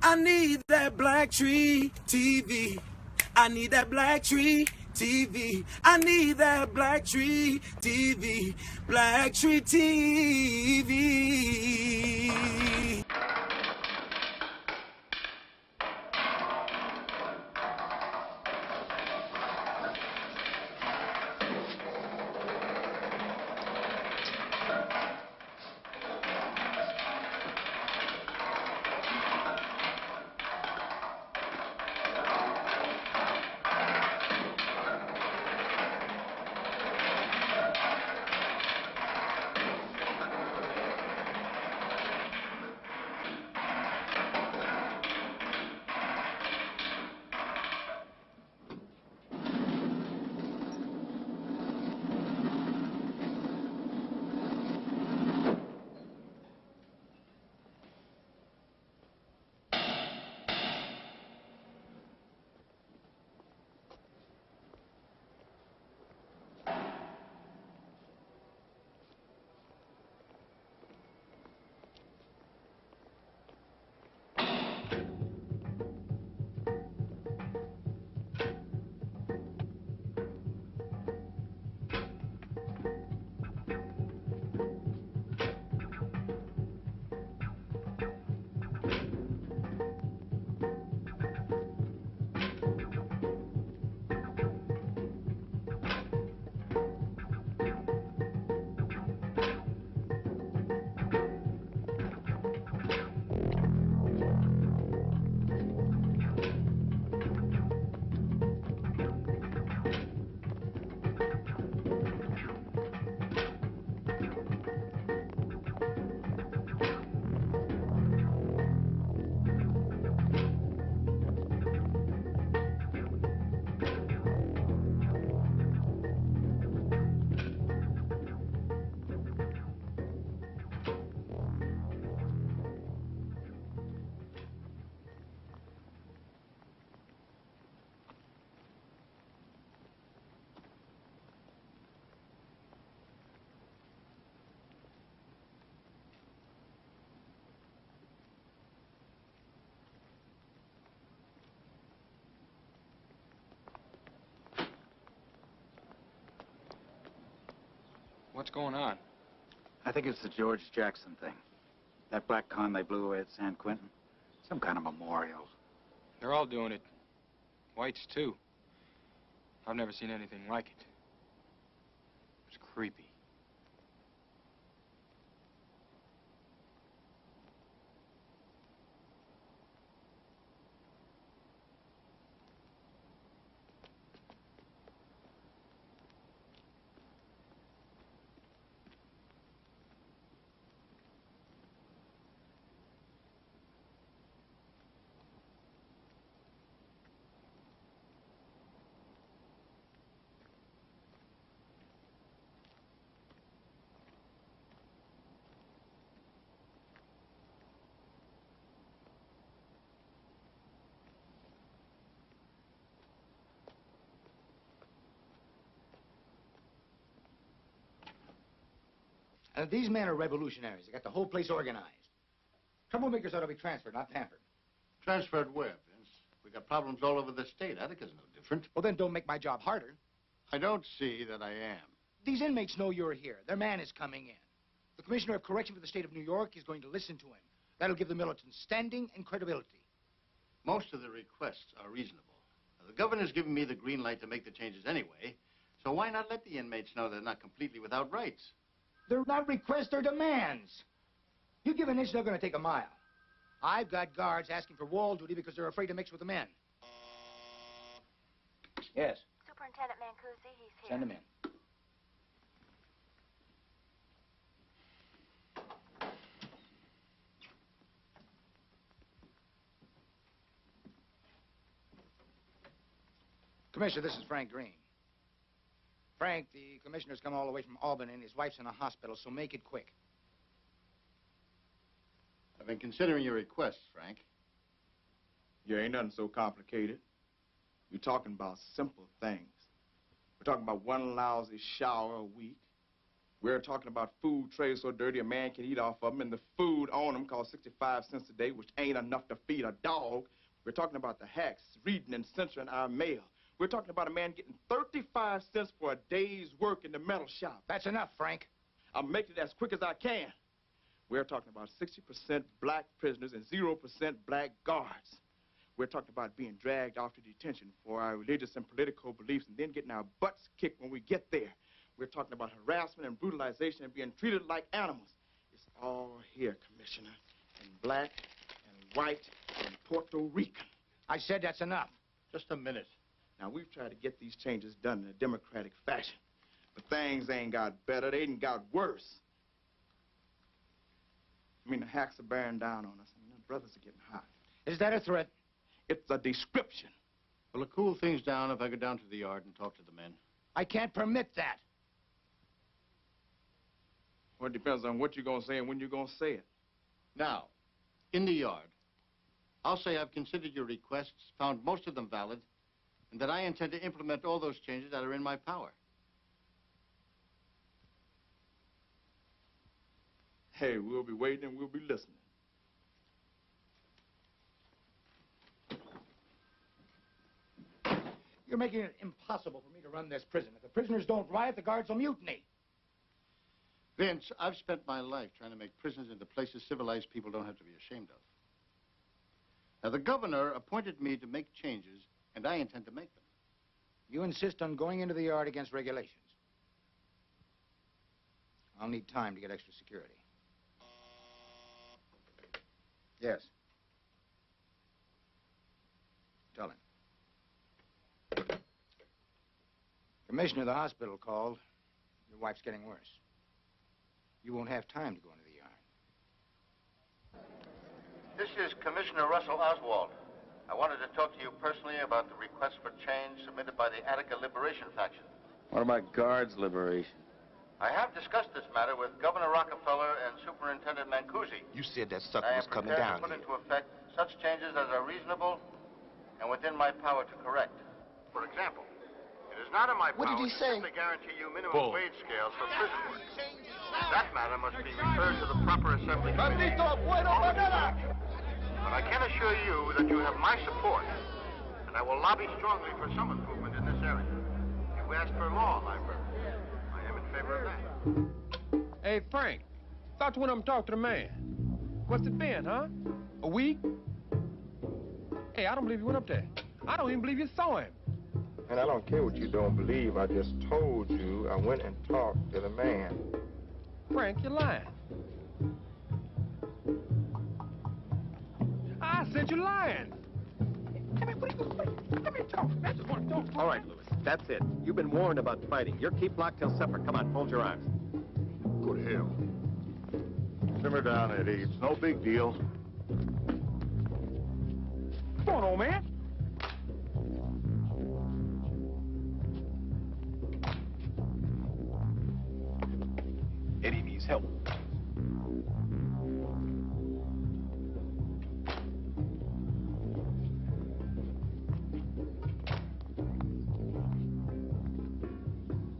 I need that black tree TV. I need that black tree TV. I need that black tree TV. Black tree TV. What's going on? I think it's the George Jackson thing. That black con they blew away at San Quentin. Some kind of memorial. They're all doing it. Whites, too. I've never seen anything like it. It's creepy. These men are revolutionaries. They got the whole place organized. Troublemakers ought to be transferred, not pampered. Transferred where, Vince? We got problems all over the state. Attica's no different. Well, then don't make my job harder. I don't see that I am. These inmates know you're here. Their man is coming in. The Commissioner of Correction for the state of New York is going to listen to him. That'll give the militants standing and credibility. Most of the requests are reasonable. Now, the governor's given me the green light to make the changes anyway, so why not let the inmates know they're not completely without rights? They're not requests, they're demands. You give an inch, they're going to take a mile. I've got guards asking for wall duty because they're afraid to mix with the men. Yes. Superintendent Mancusi, he's here. Send him in. Commissioner, this is Frank Green. Frank, the commissioner's come all the way from Albany and his wife's in a hospital, so make it quick. I've been considering your requests, Frank. Yeah, ain't nothing so complicated. You're talking about simple things. We're talking about one lousy shower a week, We're talking about food trays so dirty a man can eat off of them, and the food on them costs 65 cents a day, which ain't enough to feed a dog. We're talking about the hacks reading and censoring our mail. We're talking about a man getting 35 cents for a day's work in the metal shop. That's enough, Frank. I'll make it as quick as I can. We're talking about 60% black prisoners and 0% black guards. We're talking about being dragged off to detention for our religious and political beliefs and then getting our butts kicked when we get there. We're talking about harassment and brutalization and being treated like animals. It's all here, Commissioner, in black and white and Puerto Rican. I said that's enough. Just a minute. Now, we've tried to get these changes done in a democratic fashion, but things ain't got better. They ain't got worse. I mean, the hacks are bearing down on us, and the brothers are getting hot. Is that a threat? It's a description. Will it cool things down if I go down to the yard and talk to the men? I can't permit that. Well, it depends on what you're going to say and when you're going to say it. Now, in the yard, I'll say I've considered your requests, found most of them valid, and that I intend to implement all those changes that are in my power. Hey, we'll be waiting and we'll be listening. You're making it impossible for me to run this prison. If the prisoners don't riot, the guards will mutiny. Vince, I've spent my life trying to make prisons into places civilized people don't have to be ashamed of. Now, the governor appointed me to make changes, and I intend to make them. You insist on going into the yard against regulations. I'll need time to get extra security. Yes. Tell him. Commissioner of the hospital called. Your wife's getting worse. You won't have time to go into the yard. This is Commissioner Russell Oswald. I wanted to talk to you personally about the request for change submitted by the Attica Liberation faction. What about guards' liberation? I have discussed this matter with Governor Rockefeller and Superintendent Mancusi. You said that sucker was coming I down am prepared to put here. into effect such changes as are reasonable and within my power to correct. For example, it is not in my power to simply guarantee you minimum wage scales for prisoners. That matter must be referred to the proper assembly committee. But I can assure you that you have my support, and I will lobby strongly for some improvement in this area. You asked for law, library. I am in favor of that. Hey, Frank, thought you went up and talked to the man. What's it been, huh? A week? Hey, I don't believe you went up there. I don't even believe you saw him. And I don't care what you don't believe. I just told you I went and talked to the man. Frank, you're lying. I said you're lying. Let me talk. I just want to talk. All right, Lewis, that's it. You've been warned about fighting. You're keep locked till supper. Come on, fold your arms. Good hell. Simmer down, Eddie. It's no big deal. Come on, old man. Eddie needs help.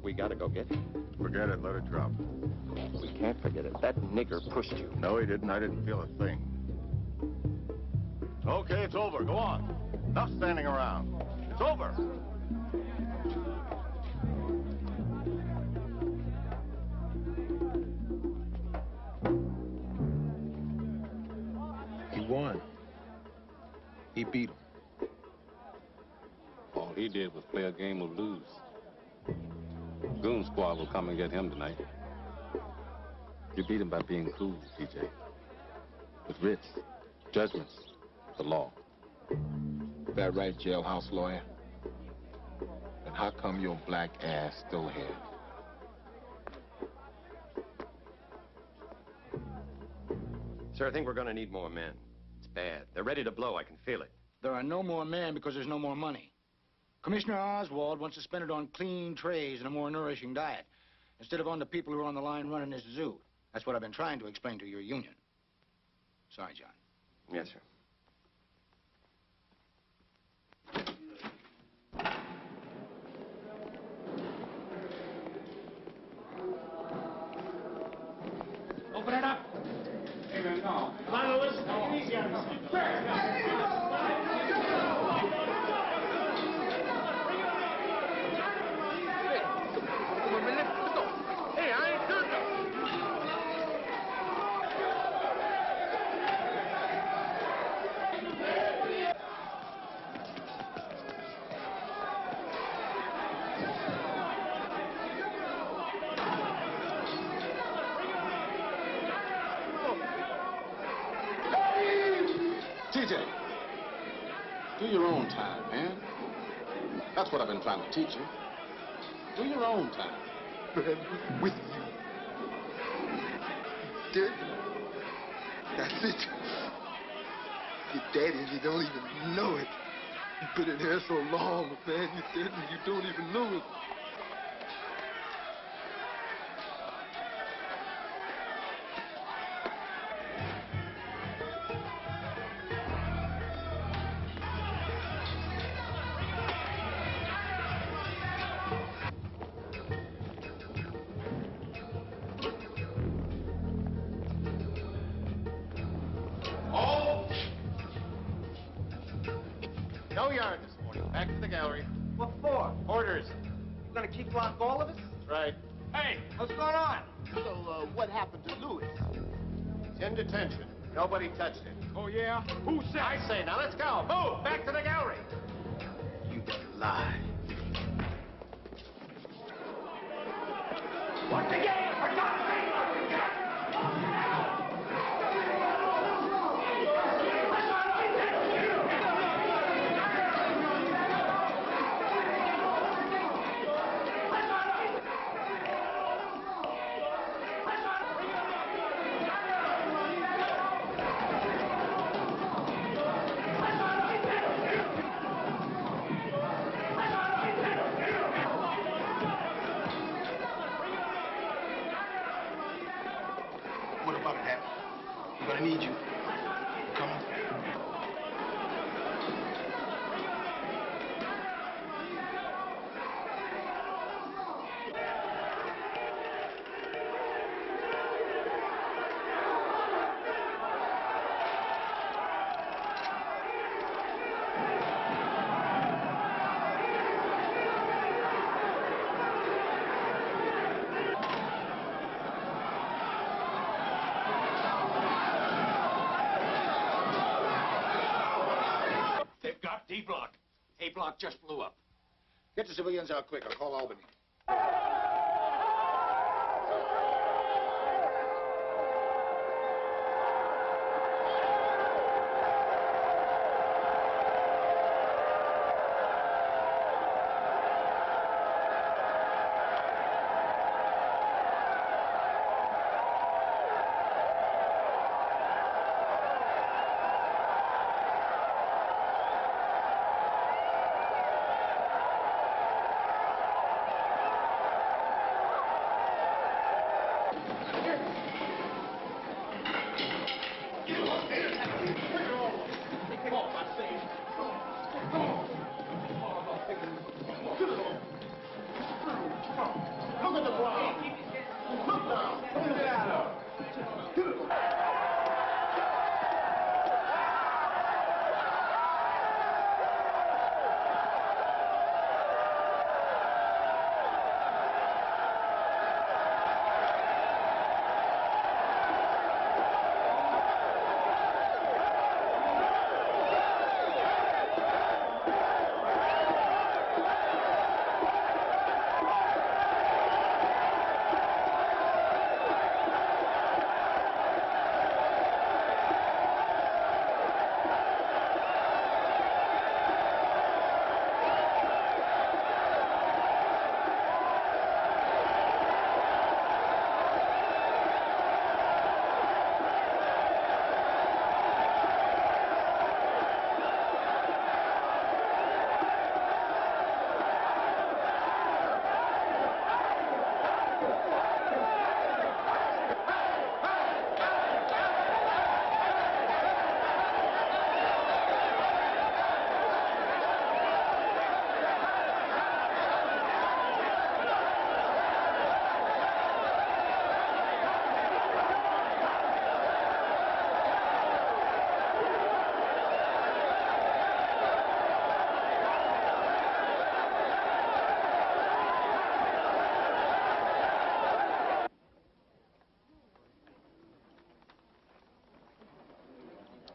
We gotta go get him. Forget it. Let it drop. We can't forget it. That nigger pushed you. No, he didn't. I didn't feel a thing. Okay, it's over. Go on. Enough standing around. It's over. He won. He beat him. All he did was play a game of lose. Goon Squad will come and get him tonight. You beat him by being cool, DJ. With writs, judgments, the law. That right, jailhouse lawyer? And how come your black ass still here? Sir, I think we're gonna need more men. It's bad. They're ready to blow. I can feel it. There are no more men because there's no more money. Commissioner Oswald wants to spend it on clean trays and a more nourishing diet, instead of on the people who are on the line running this zoo. That's what I've been trying to explain to your union. Sorry, John. Yes, sir. Do your own time, man. That's what I've been trying to teach you. Do your own time. Man, with you. Dead. That's it. Your daddy and you don't even know it. You've been in here so long, man. You're dead and you don't even know it. No yard this morning. Back to the gallery. What for? Orders. You gonna keep lock all of us? That's right. Hey, what's going on? So, what happened to Lewis? He's in detention. Nobody touched him. Oh, yeah? Who said? I say, now let's go. Move! Back to the gallery. You lie. What's the game? For God's sake, what's the game? What about that? We're gonna need you. Come on. They've got D block. A block just blew up. Get the civilians out quick. I'll call Albany.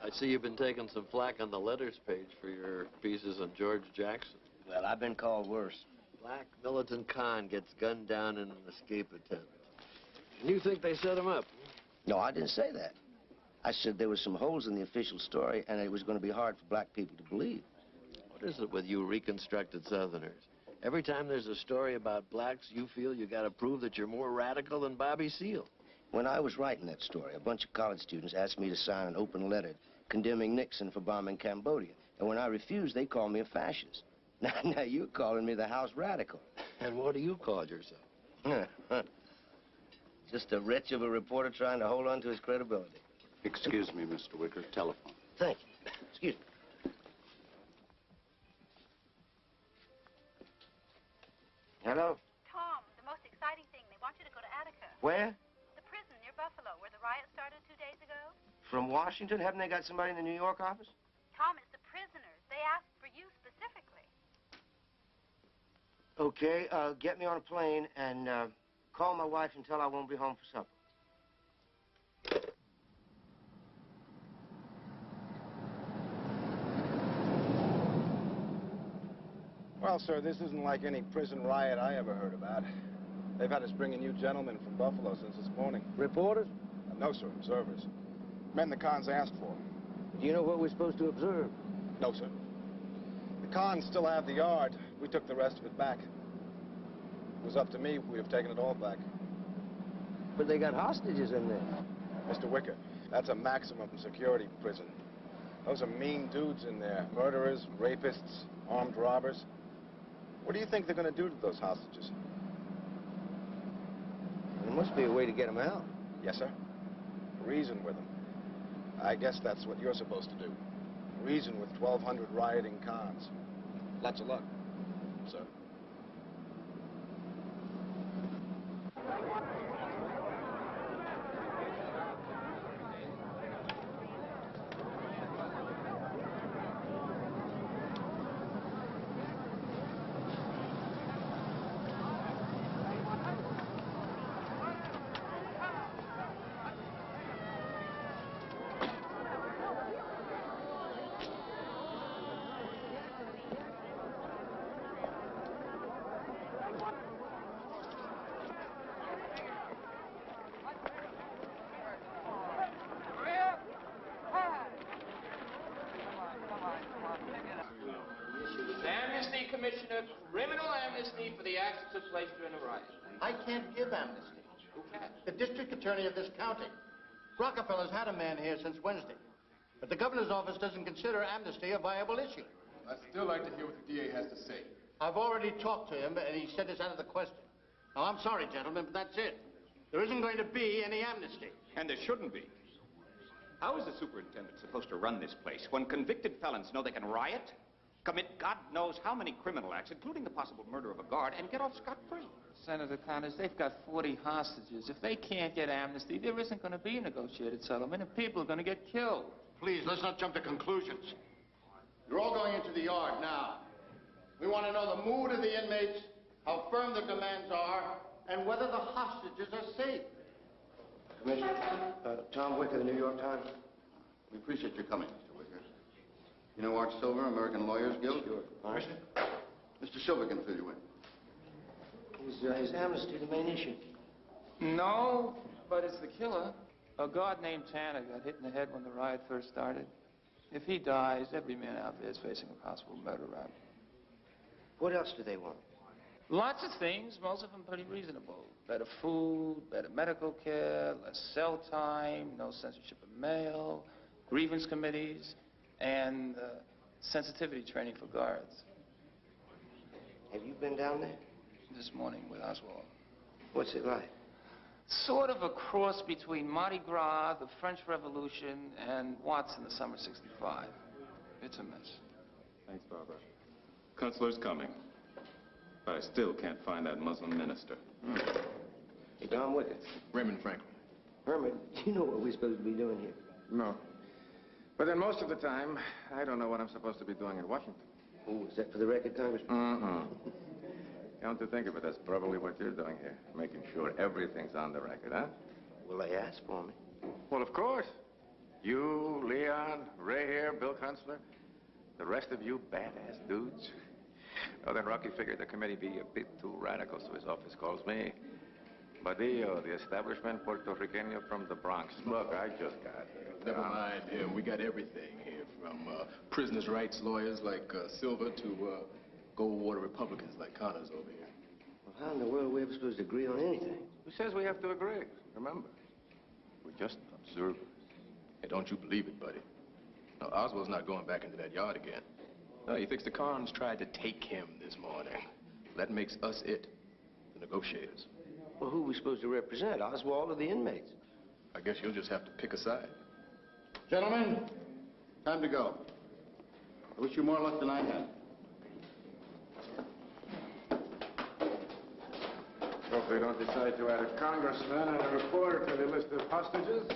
I see you've been taking some flack on the letters page for your pieces on George Jackson. Well, I've been called worse. Black militant con gets gunned down in an escape attempt. And you think they set him up? No, I didn't say that. I said there were some holes in the official story, and it was going to be hard for black people to believe. What is it with you reconstructed Southerners? Every time there's a story about blacks, you feel you gotta prove that you're more radical than Bobby Seale. When I was writing that story, a bunch of college students asked me to sign an open letter condemning Nixon for bombing Cambodia. And when I refused, they called me a fascist. Now you're calling me the House Radical. And what do you call yourself? Just a wretch of a reporter trying to hold on to his credibility. Excuse me, Mr. Wicker. Telephone. Thank you. Excuse me. Hello? Tom, the most exciting thing, they want you to go to Attica. Where? The prison near Buffalo, where the riot started 2 days ago. From Washington? Haven't they got somebody in the New York office? Tom, it's the prisoners. They asked for you specifically. Okay, get me on a plane and call my wife and tell her I won't be home for supper. Well, sir, this isn't like any prison riot I ever heard about. They've had us bringing you gentlemen from Buffalo since this morning. Reporters? No, sir, observers. Men the cons asked for. Do you know what we're supposed to observe? No, sir. The cons still have the yard. We took the rest of it back. If it was up to me, we'd have taken it all back. But they got hostages in there. Mr. Wicker, that's a maximum security prison. Those are mean dudes in there. Murderers, rapists, armed robbers. What do you think they're going to do to those hostages? There must be a way to get them out. Yes, sir. Reason with them. I guess that's what you're supposed to do. Reason with 1,200 rioting cons. Lots of luck, sir. Amnesty, Commissioner. Criminal amnesty for the acts that took place during the riot. I can't give amnesty. Who can? The district attorney of this county. Rockefeller's had a man here since Wednesday. But the governor's office doesn't consider amnesty a viable issue. I'd still like to hear what the DA has to say. I've already talked to him, and he said it's out of the question. Now, I'm sorry, gentlemen, but that's it. There isn't going to be any amnesty. And there shouldn't be. How is the superintendent supposed to run this place when convicted felons know they can riot, commit God knows how many criminal acts, including the possible murder of a guard, and get off scot-free? Senator Connors, they've got 40 hostages. If they can't get amnesty, there isn't going to be a negotiated settlement, and people are going to get killed. Please, let's not jump to conclusions. You're all going into the yard now. We want to know the mood of the inmates, how firm their demands are, and whether the hostages are safe. Commissioner, Tom Wicker, the New York Times. We appreciate your coming, Mr. Wicker. You know Art Silver, American Lawyers Guild? Sure. Commissioner? Mr. Silver can fill you in. Is amnesty the main issue? No, but it's the killer. A guard named Tanner got hit in the head when the riot first started. If he dies, every man out there is facing a possible murder rap. What else do they want? Lots of things, most of them pretty reasonable. Better food, better medical care, less cell time, no censorship of mail, grievance committees, and sensitivity training for guards. Have you been down there? This morning with Oswald. What's it like? Sort of a cross between Mardi Gras, the French Revolution, and Watts in the summer '65. It's a mess. Thanks, Barbara. Consular's coming. But I still can't find that Muslim minister. Hey, Tom Wicker. Raymond Franklin. Herman, do you know what we're supposed to be doing here? No. But then most of the time, I don't know what I'm supposed to be doing in Washington. Oh, is that for the record, Congressman? Come to think of it, that's probably what you're doing here. Making sure everything's on the record, huh? Well, they asked for me. Well, of course. You, Leon, Ray here, Bill Kunstler. The rest of you badass dudes. Oh, then Rocky figured the committee be a bit too radical, so his office calls me. Badillo, the establishment Puerto Riqueño from the Bronx. Look, I just got here. Never mind him. We got everything here from prisoners' rights lawyers like Silver to Goldwater Republicans like Connors over here. Well, how in the world are we ever supposed to agree on anything? Who says we have to agree? Remember, we're just observers. Hey, don't you believe it, buddy. No, Oswald's not going back into that yard again. No, he thinks the cons tried to take him this morning. That makes us it, the negotiators. Well, who are we supposed to represent, Oswald or the inmates? I guess you'll just have to pick a side. Gentlemen, time to go. I wish you more luck than I had. Hope they don't decide to add a congressman and a reporter to the list of hostages.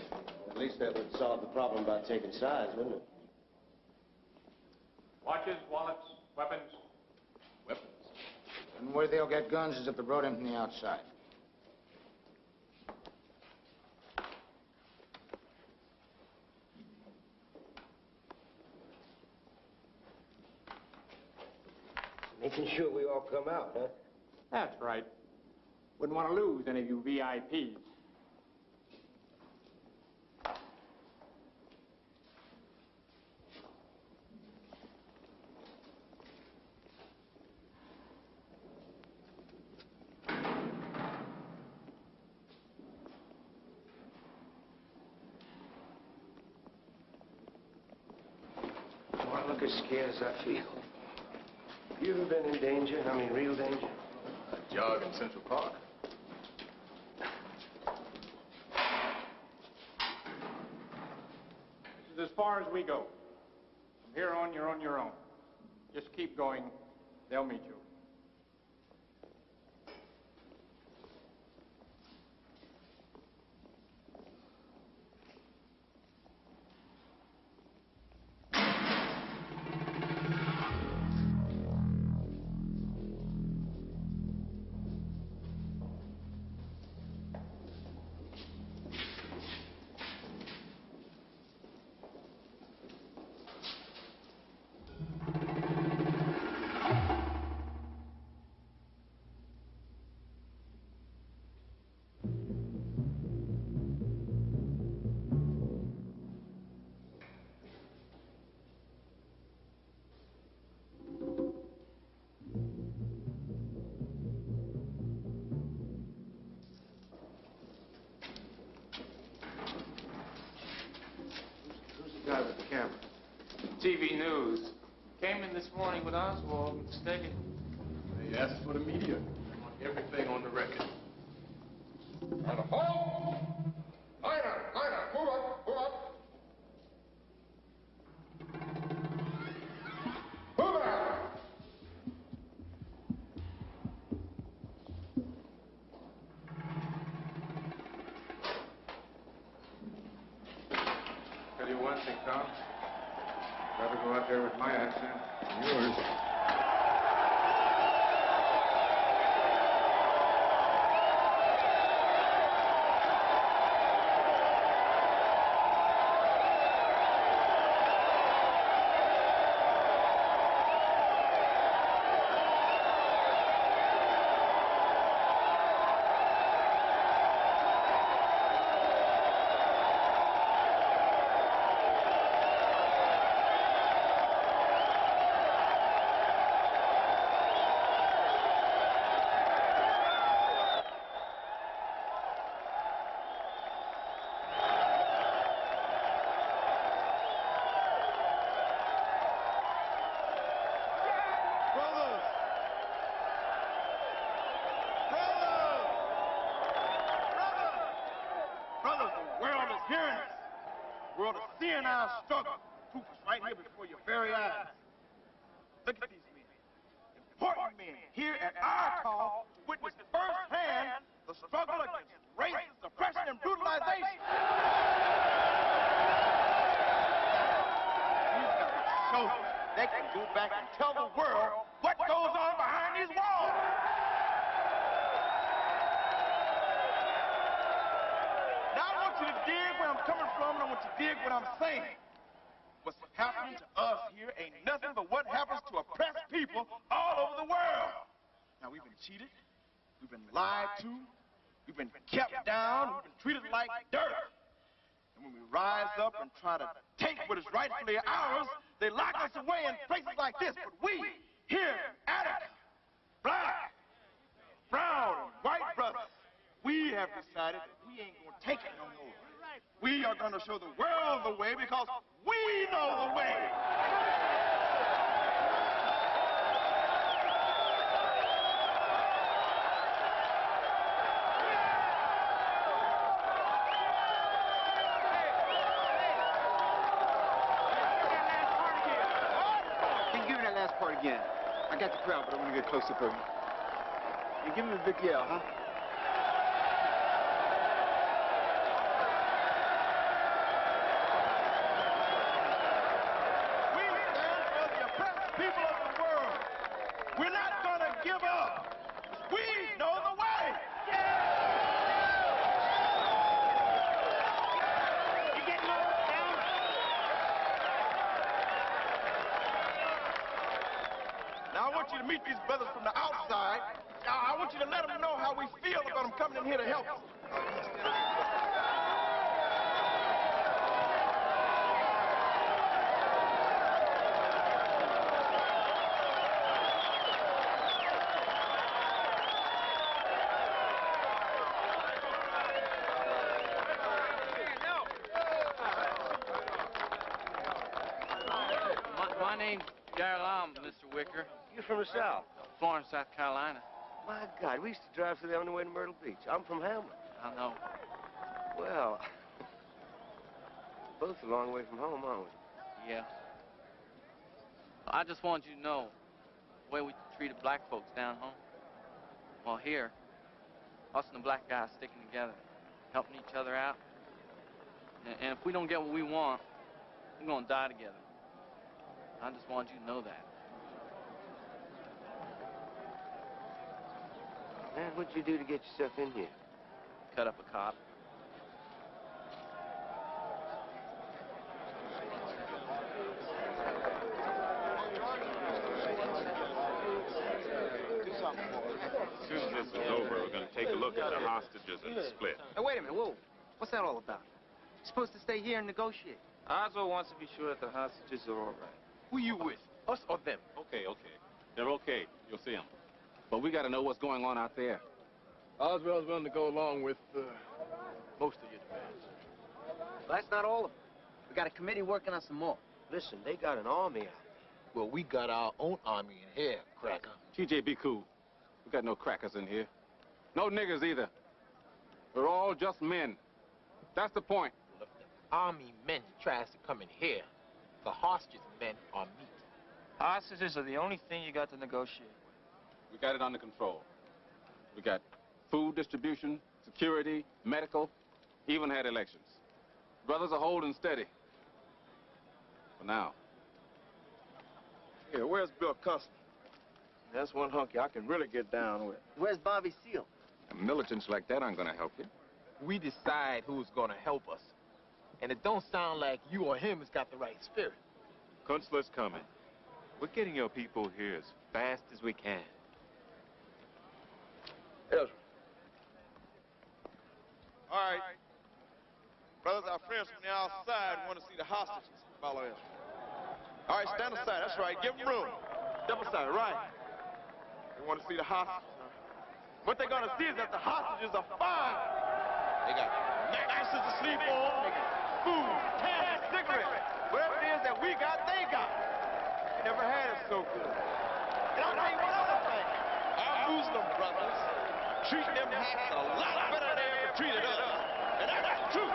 At least that would solve the problem about taking sides, wouldn't it? Watches, wallets, weapons. Weapons? And where they'll get guns is if they brought them from the outside. Making sure we all come out, huh? That's right. Wouldn't want to lose any of you VIPs. Don't look as scared as I feel. You ever been in danger? I mean, real danger? A jog in Central Park. This is as far as we go. From here on, you're on your own. Just keep going. They'll meet you. Guy with the camera. TV News. Came in this morning with Oswald mistaken. They asked for the media. They want everything on the record. On the home! Line up, move up, move up. Move out! Tell you one thing, Tom. Rather go out there with my accent than yours. World is seeing our struggle. Proof is right here before your very eyes. Look at these men. Important men here at our call to witness firsthand the struggle against racist oppression and brutalization. These guys show they can go back and tell the world what goes on behind these walls. Now I want you to dig where I'm coming from, and I want you to dig what I'm saying. What's happening to us here ain't nothing but what happens to oppressed people all over the world. Now, we've been cheated, we've been lied to, we've been kept down, we've been treated like dirt. And when we rise up and try to take what is rightfully ours, they lock us away in places like this. But we, here in Attica, black, brown, and white brothers, we have decided that we ain't gonna take it no more. We are gonna show the world the way because we know the way. Last part again. I got the crowd, but I want to get closer for you. You give me a big yell, huh? We stand for the oppressed people of the world. We're not going to give up. We know the way. You getting all this down? Now, I want you to meet these brothers from the outside. I want you to let them know how we feel about them coming in here to help us. My name's Darrell, Mr. Wicker. You're from the South? Florence, South Carolina. My God, we used to drive through there on the way to Myrtle Beach. I'm from Hamlin. I know. Well, both a long way from home, aren't we? Yeah. I just want you to know the way we treated black folks down home. Well, here, us and the black guys sticking together, helping each other out. And if we don't get what we want, we're gonna die together. I just want you to know that. Man, what'd you do to get yourself in here? Cut up a cop. As soon as this is over, we're going to take a look at the hostages and split. Hey, wait a minute, whoa. What's that all about? You're supposed to stay here and negotiate. Oswald wants to be sure that the hostages are all right. Who you with? Us or them? Okay. They're okay. You'll see them. But we got to know what's going on out there. Oswald's willing to go along with most of your demands. Well, that's not all of them. We got a committee working on some more. Listen, they got an army out there. Well, we got our own army in here, cracker. TJ, be cool. We got no crackers in here. No niggers either. We're all just men. That's the point. Well, if the army men tries to come in here, the hostage men are meat. Hostages are the only thing you got to negotiate with. We got it under control. We got food distribution, security, medical, even had elections. Brothers are holding steady. For now. Yeah, where's Bill Custer? That's one hunky I can really get down with. Where's Bobby Seale? Militants like that aren't going to help you. We decide who's going to help us. And it don't sound like you or him has got the right spirit. Kunstler's coming. We're getting your people here as fast as we can. Ezra. All right. Brothers, our friends from the outside want to see the hostages. Follow Ezra. All right, stand aside. That's right. Give them room. Step aside, right. They want to see the hostages. What they're going to see is that the hostages are fine. They got mattresses to sleep on. They got food, candy, cigarettes. Whatever it is that we got, they got. We never had it so good. And I'll tell you one other thing. Our Muslim brothers treat them hacks a lot better than they ever treated us. And that's the truth.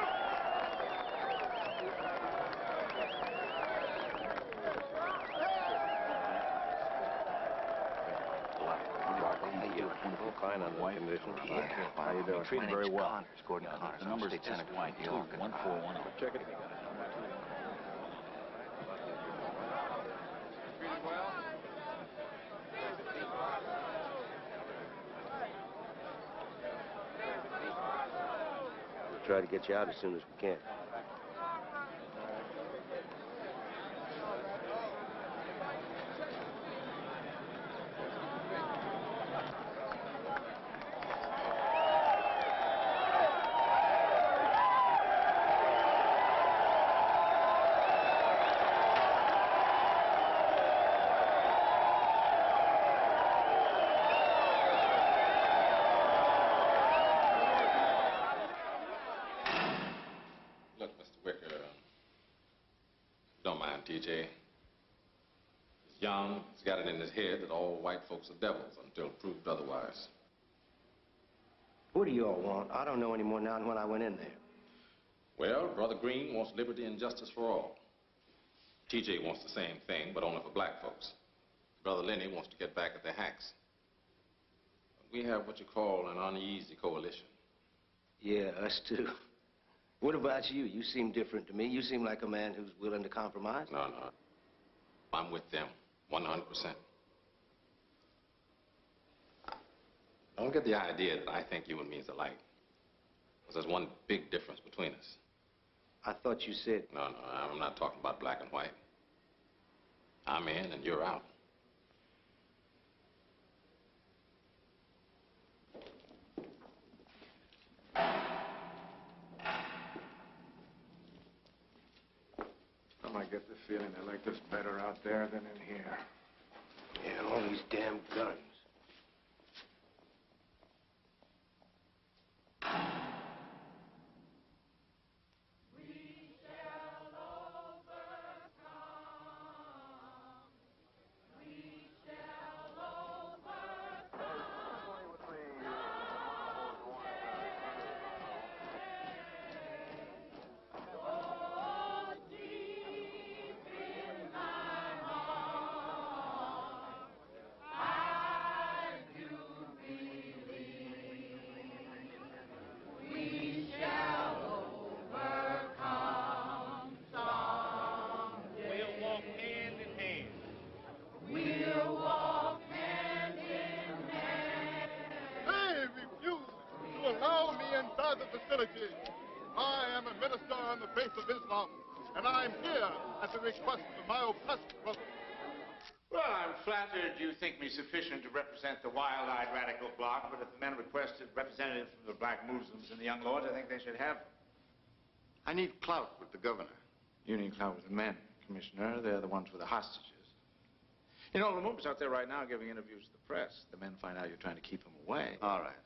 Fine on the conditions. Yeah, How you doing? treated very well. Gordon Connors. The number's just white. 141. Check it. We'll try to get you out as soon as we can. TJ. He's young. He's got it in his head that all white folks are devils until proved otherwise. What do you all want? I don't know any more now than when I went in there. Well, Brother Green wants liberty and justice for all. TJ wants the same thing, but only for black folks. Brother Lenny wants to get back at the hacks. We have what you call an uneasy coalition. Yeah, us too. What about you? You seem different to me. You seem like a man who's willing to compromise. No. I'm with them, 100%. Don't get the idea that I think you and me is alike. Because there's one big difference between us. I thought you said... No, I'm not talking about black and white. I'm in and you're out. I might get the feeling they like this better out there than in here. Yeah, all these damn guns. Facility. I am a minister on the faith of Islam, and I'm here at the request of my oppressed brother. Well, I'm flattered you think me sufficient to represent the wild-eyed radical bloc, but if the men requested representatives from the black Muslims and the young lords, I think they should have them. I need clout with the governor. You need clout with the men, Commissioner. They're the ones with the hostages. You know, Lumumba's out there right now giving interviews to the press. The men find out you're trying to keep him away. All right.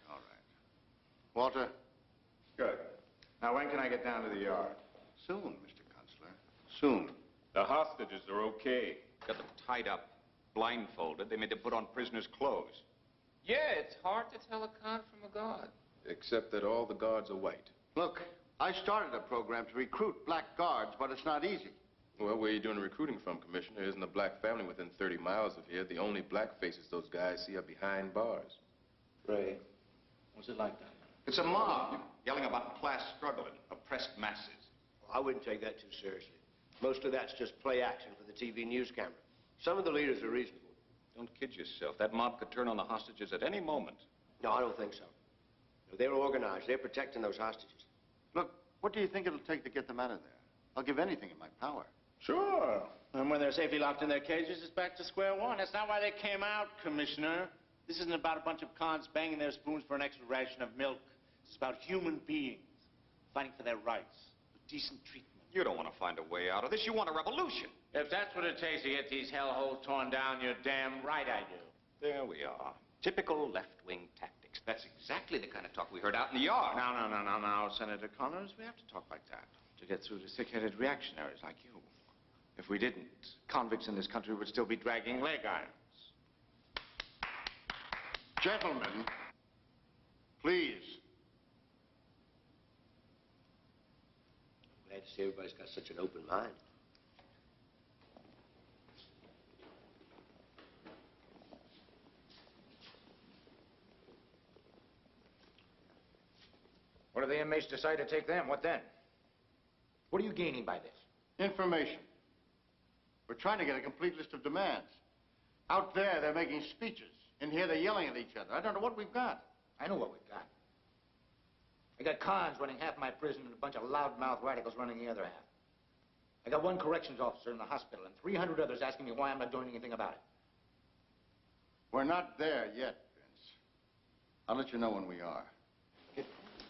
Walter? Good. Now, when can I get down to the yard? Soon, Mr. Consular. Soon. The hostages are okay. Got them tied up, blindfolded. They made them put on prisoners' clothes. Yeah, it's hard to tell a con from a god. Except that all the guards are white. Look, I started a program to recruit black guards, but it's not easy. Well, where are you doing the recruiting from, Commissioner? Isn't a black family within 30 miles of here? The only black faces those guys see are behind bars. Ray, what's it like down there? It's a mob, yelling about class struggle and oppressed masses. Well, I wouldn't take that too seriously. Most of that's just play action for the TV news camera. Some of the leaders are reasonable. Don't kid yourself. That mob could turn on the hostages at any moment. No, I don't think so. No, they're organized. They're protecting those hostages. Look, what do you think it'll take to get them out of there? I'll give anything in my power. Sure. And when they're safely locked in their cages, it's back to square one. That's not why they came out, Commissioner. This isn't about a bunch of cons banging their spoons for an extra ration of milk. It's about human beings fighting for their rights, decent treatment. You don't want to find a way out of this. You want a revolution. If that's what it takes to get these hellholes torn down, you're damn right I do. There we are. Typical left-wing tactics. That's exactly the kind of talk we heard out in the yard. No, Senator Connors. We have to talk like that to get through to sick-headed reactionaries like you. If we didn't, convicts in this country would still be dragging leg irons. Gentlemen, please. Glad to see everybody's got such an open mind. What if the inmates decide to take them? What then? What are you gaining by this? Information. We're trying to get a complete list of demands. Out there, they're making speeches. In here, they're yelling at each other. I don't know what we've got. I know what we've got. I got cons running half my prison and a bunch of loudmouth radicals running the other half. I got one corrections officer in the hospital and 300 others asking me why I'm not doing anything about it. We're not there yet, Vince. I'll let you know when we are.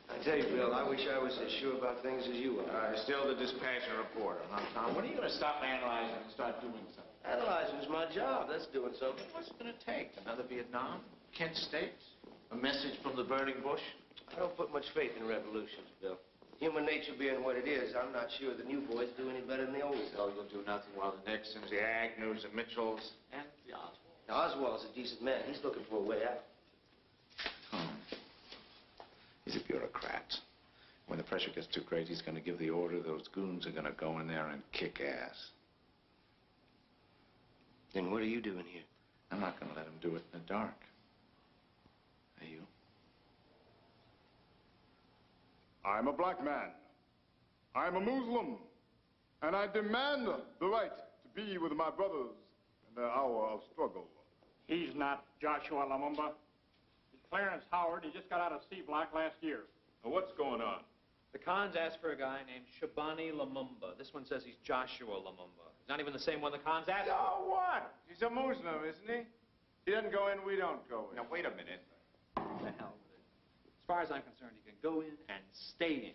I tell you, Bill, I wish I was as sure about things as you are. Still the dispassionate reporter, huh, Tom? When are you going to stop analyzing and start doing something? Analyzing's my job. That's doing something. What's it going to take? Another Vietnam? Kent State? A message from the burning bush? I don't put much faith in revolutions, Bill. Human nature being what it is, I'm not sure the new boys do any better than the old So you'll do nothing while the Nixons, the Agnews, the Mitchells, and the Oswald. Now, Oswald's a decent man. He's looking for a way out. Oh. He's a bureaucrat. When the pressure gets too great, he's going to give the order. Those goons are going to go in there and kick ass. Then what are you doing here? I'm not going to let him do it in the dark. Are you? I'm a black man. I'm a Muslim. And I demand the right to be with my brothers in their hour of struggle. He's not Joshua Lumumba. He's Clarence Howard. He just got out of C Block last year. Now, what's going on? The cons asked for a guy named Shabani Lumumba. This one says he's Joshua Lumumba. He's not even the same one the cons asked for. So what? He's a Muslim, isn't he? He doesn't go in, we don't go in. Now, wait a minute. The hell with it. As far as I'm concerned, he can go in and stay in.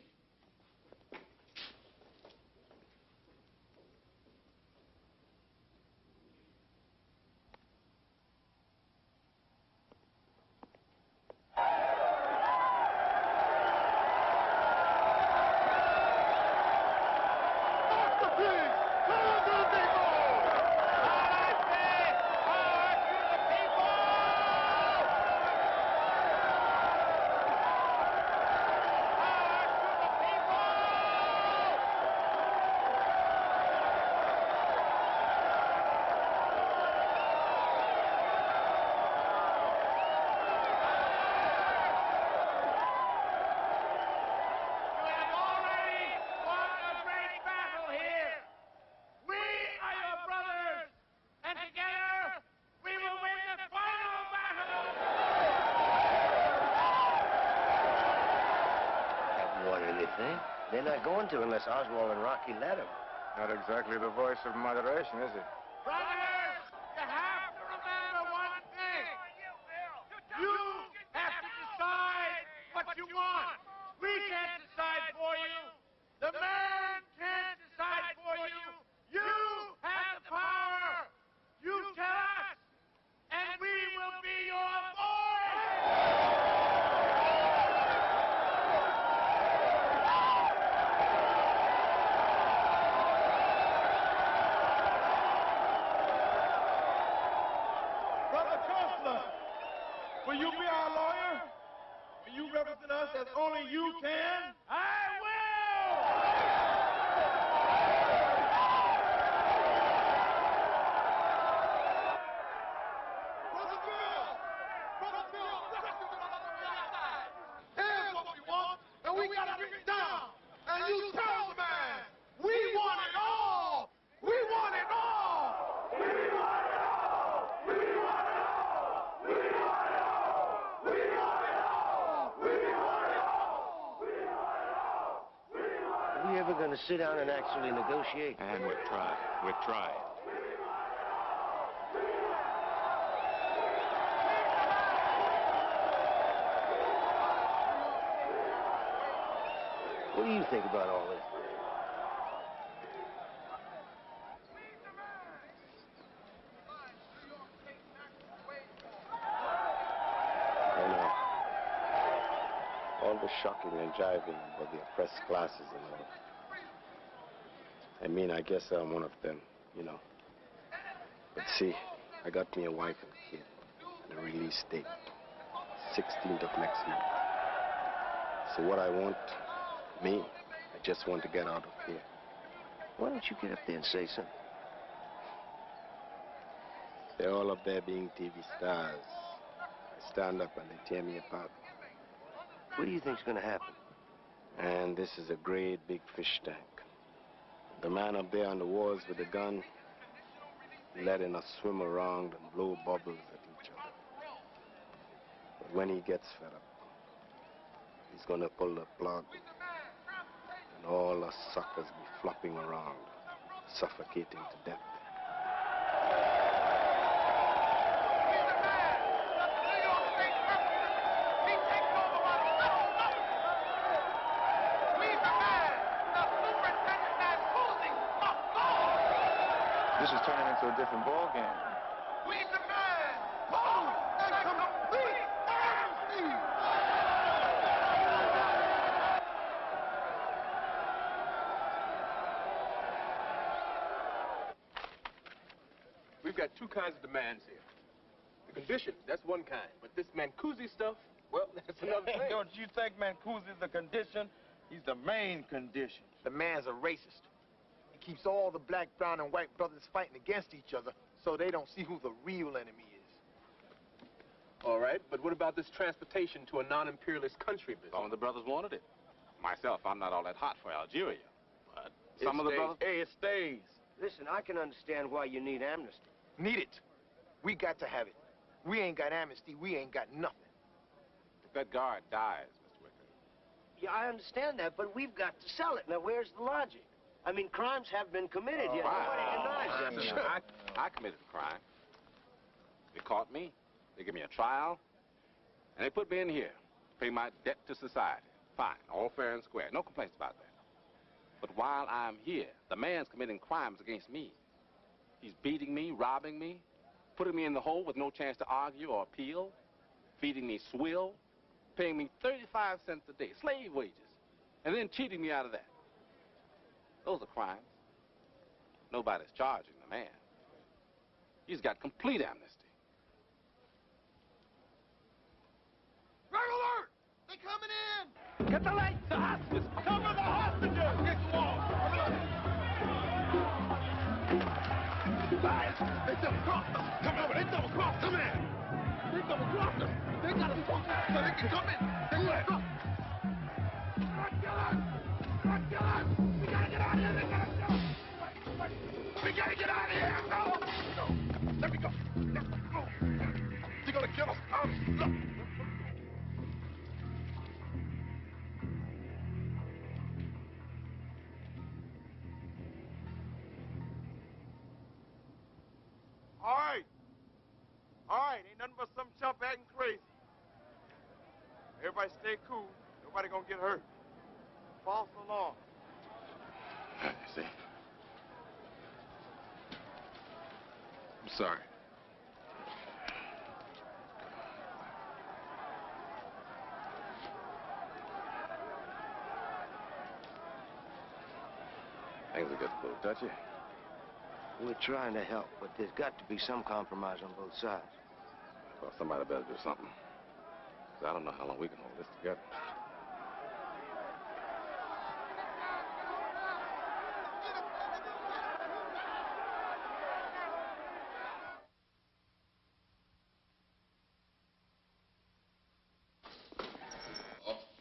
They're not going to unless Oswald and Rocky let them. Not exactly the voice of moderation, is it? Brothers, you have to remember one thing. You have to decide what you want. We can't decide for you. The man can't decide for you. You have the power. You tell us, and we will be your voice. Will you be our lawyer? Will you represent us as only you can? I will! Brother Bill! Brother Bill! Here's what we want, and we gotta bring it down. And you tell the man, we want it all! We want it all! We want it all! We want it all! We want it all! Are we ever going to sit down and actually negotiate? And we're trying. We're trying. What do you think about all this? I know. All the shocking and jiving about the oppressed classes and all. I mean, I guess I'm one of them, you know. But see, I got me a wife and kid, and a release date, 16th of next month. So what I want, me, I just want to get out of here. Why don't you get up there and say something? They're all up there being TV stars. I stand up and they tear me apart. What do you think's going to happen? And this is a great big fish tank. The man up there on the walls with the gun, letting us swim around and blow bubbles at each other. But when he gets fed up, he's going to pull the plug. And all us suckers be flopping around, suffocating to death. This is turning into a different ball game. We demand power and complete amnesty! kinds of demands here. The condition, that's one kind. But this Mancusi stuff, well, that's another thing. Don't you think Mancusi's the condition? He's the main condition. The man's a racist. He keeps all the black, brown, and white brothers fighting against each other so they don't see who the real enemy is. All right, but what about this transportation to a non-imperialist country business? Some of the brothers wanted it. Myself, I'm not all that hot for Algeria. But some of the brothers... Hey, it stays. Listen, I can understand why you need amnesty. Need it. We got to have it. We ain't got amnesty. We ain't got nothing. If that guard dies, Mr. Wicker... Yeah, I understand that, but we've got to sell it. Now, where's the logic? I mean, crimes have been committed yet. Nobody denies that. I committed a crime. They caught me. They give me a trial. And they put me in here. Pay my debt to society. Fine. All fair and square. No complaints about that. But while I'm here, the man's committing crimes against me. He's beating me, robbing me, putting me in the hole with no chance to argue or appeal, feeding me swill, paying me 35 cents a day, slave wages, and then cheating me out of that. Those are crimes. Nobody's charging the man. He's got complete amnesty. Red alert! They coming in! Get the lights! The hostages! Cover the hostages! Get the wall! Guys, they double crossed us! Come over! They double crossed! Come in! They double crossed us! They got us crossed so they can come in! They let us! We gotta get out of here! They got us down! We gotta get out of here! No! Let me go! Go! They're gonna kill us! Look! All right, ain't nothing but some chump acting crazy. Everybody stay cool. Nobody gonna get hurt. False alarm. You see? I'm sorry. Things will get a little touchy. We're trying to help, but there's got to be some compromise on both sides. Well, somebody better do something. 'Cause I don't know how long we can hold this together.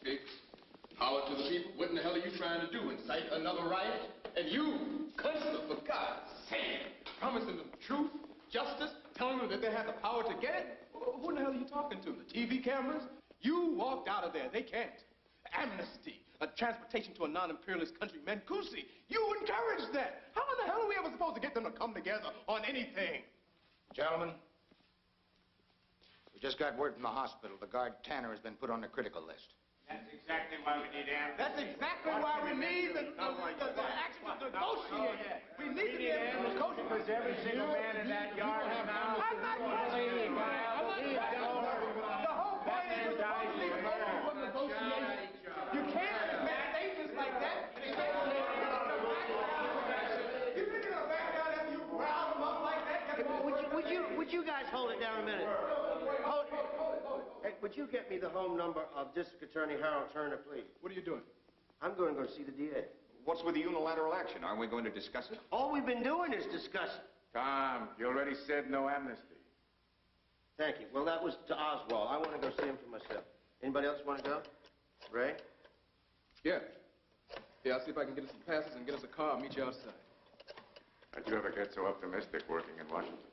Okay. Power to the people. What in the hell are you trying to do? Incite another riot? And you, Consular, for God's sake, promising them truth, justice, telling them that they have the power to get it? Who in the hell are you talking to? The TV cameras? You walked out of there. They can't. Amnesty, a transportation to a non-imperialist country, Mancusi. You encouraged that. How in the hell are we ever supposed to get them to come together on anything? Gentlemen, we just got word from the hospital. The guard Tanner has been put on the critical list. That's exactly why we need amnesty. That's exactly why we need the action to negotiate. We need to be able to negotiate. Because every single man in that yard is now... I'm not questioning the whole point is from negotiation. You can't demand agents like that. You think you're gonna back down after you rile them up like that? Would you guys hold it down a minute? Hold it. Hey, would you get me the home number of District Attorney Harold Turner, please? What are you doing? I'm going to go see the DA. What's with the unilateral action? Aren't we going to discuss it? All we've been doing is discussing. Tom, you already said no amnesty. Thank you. Well, that was to Oswald. I want to go see him for myself. Anybody else want to go? Ray? Yeah. Yeah, I'll see if I can get us some passes and get us a car. I'll meet you outside. How'd you ever get so optimistic working in Washington?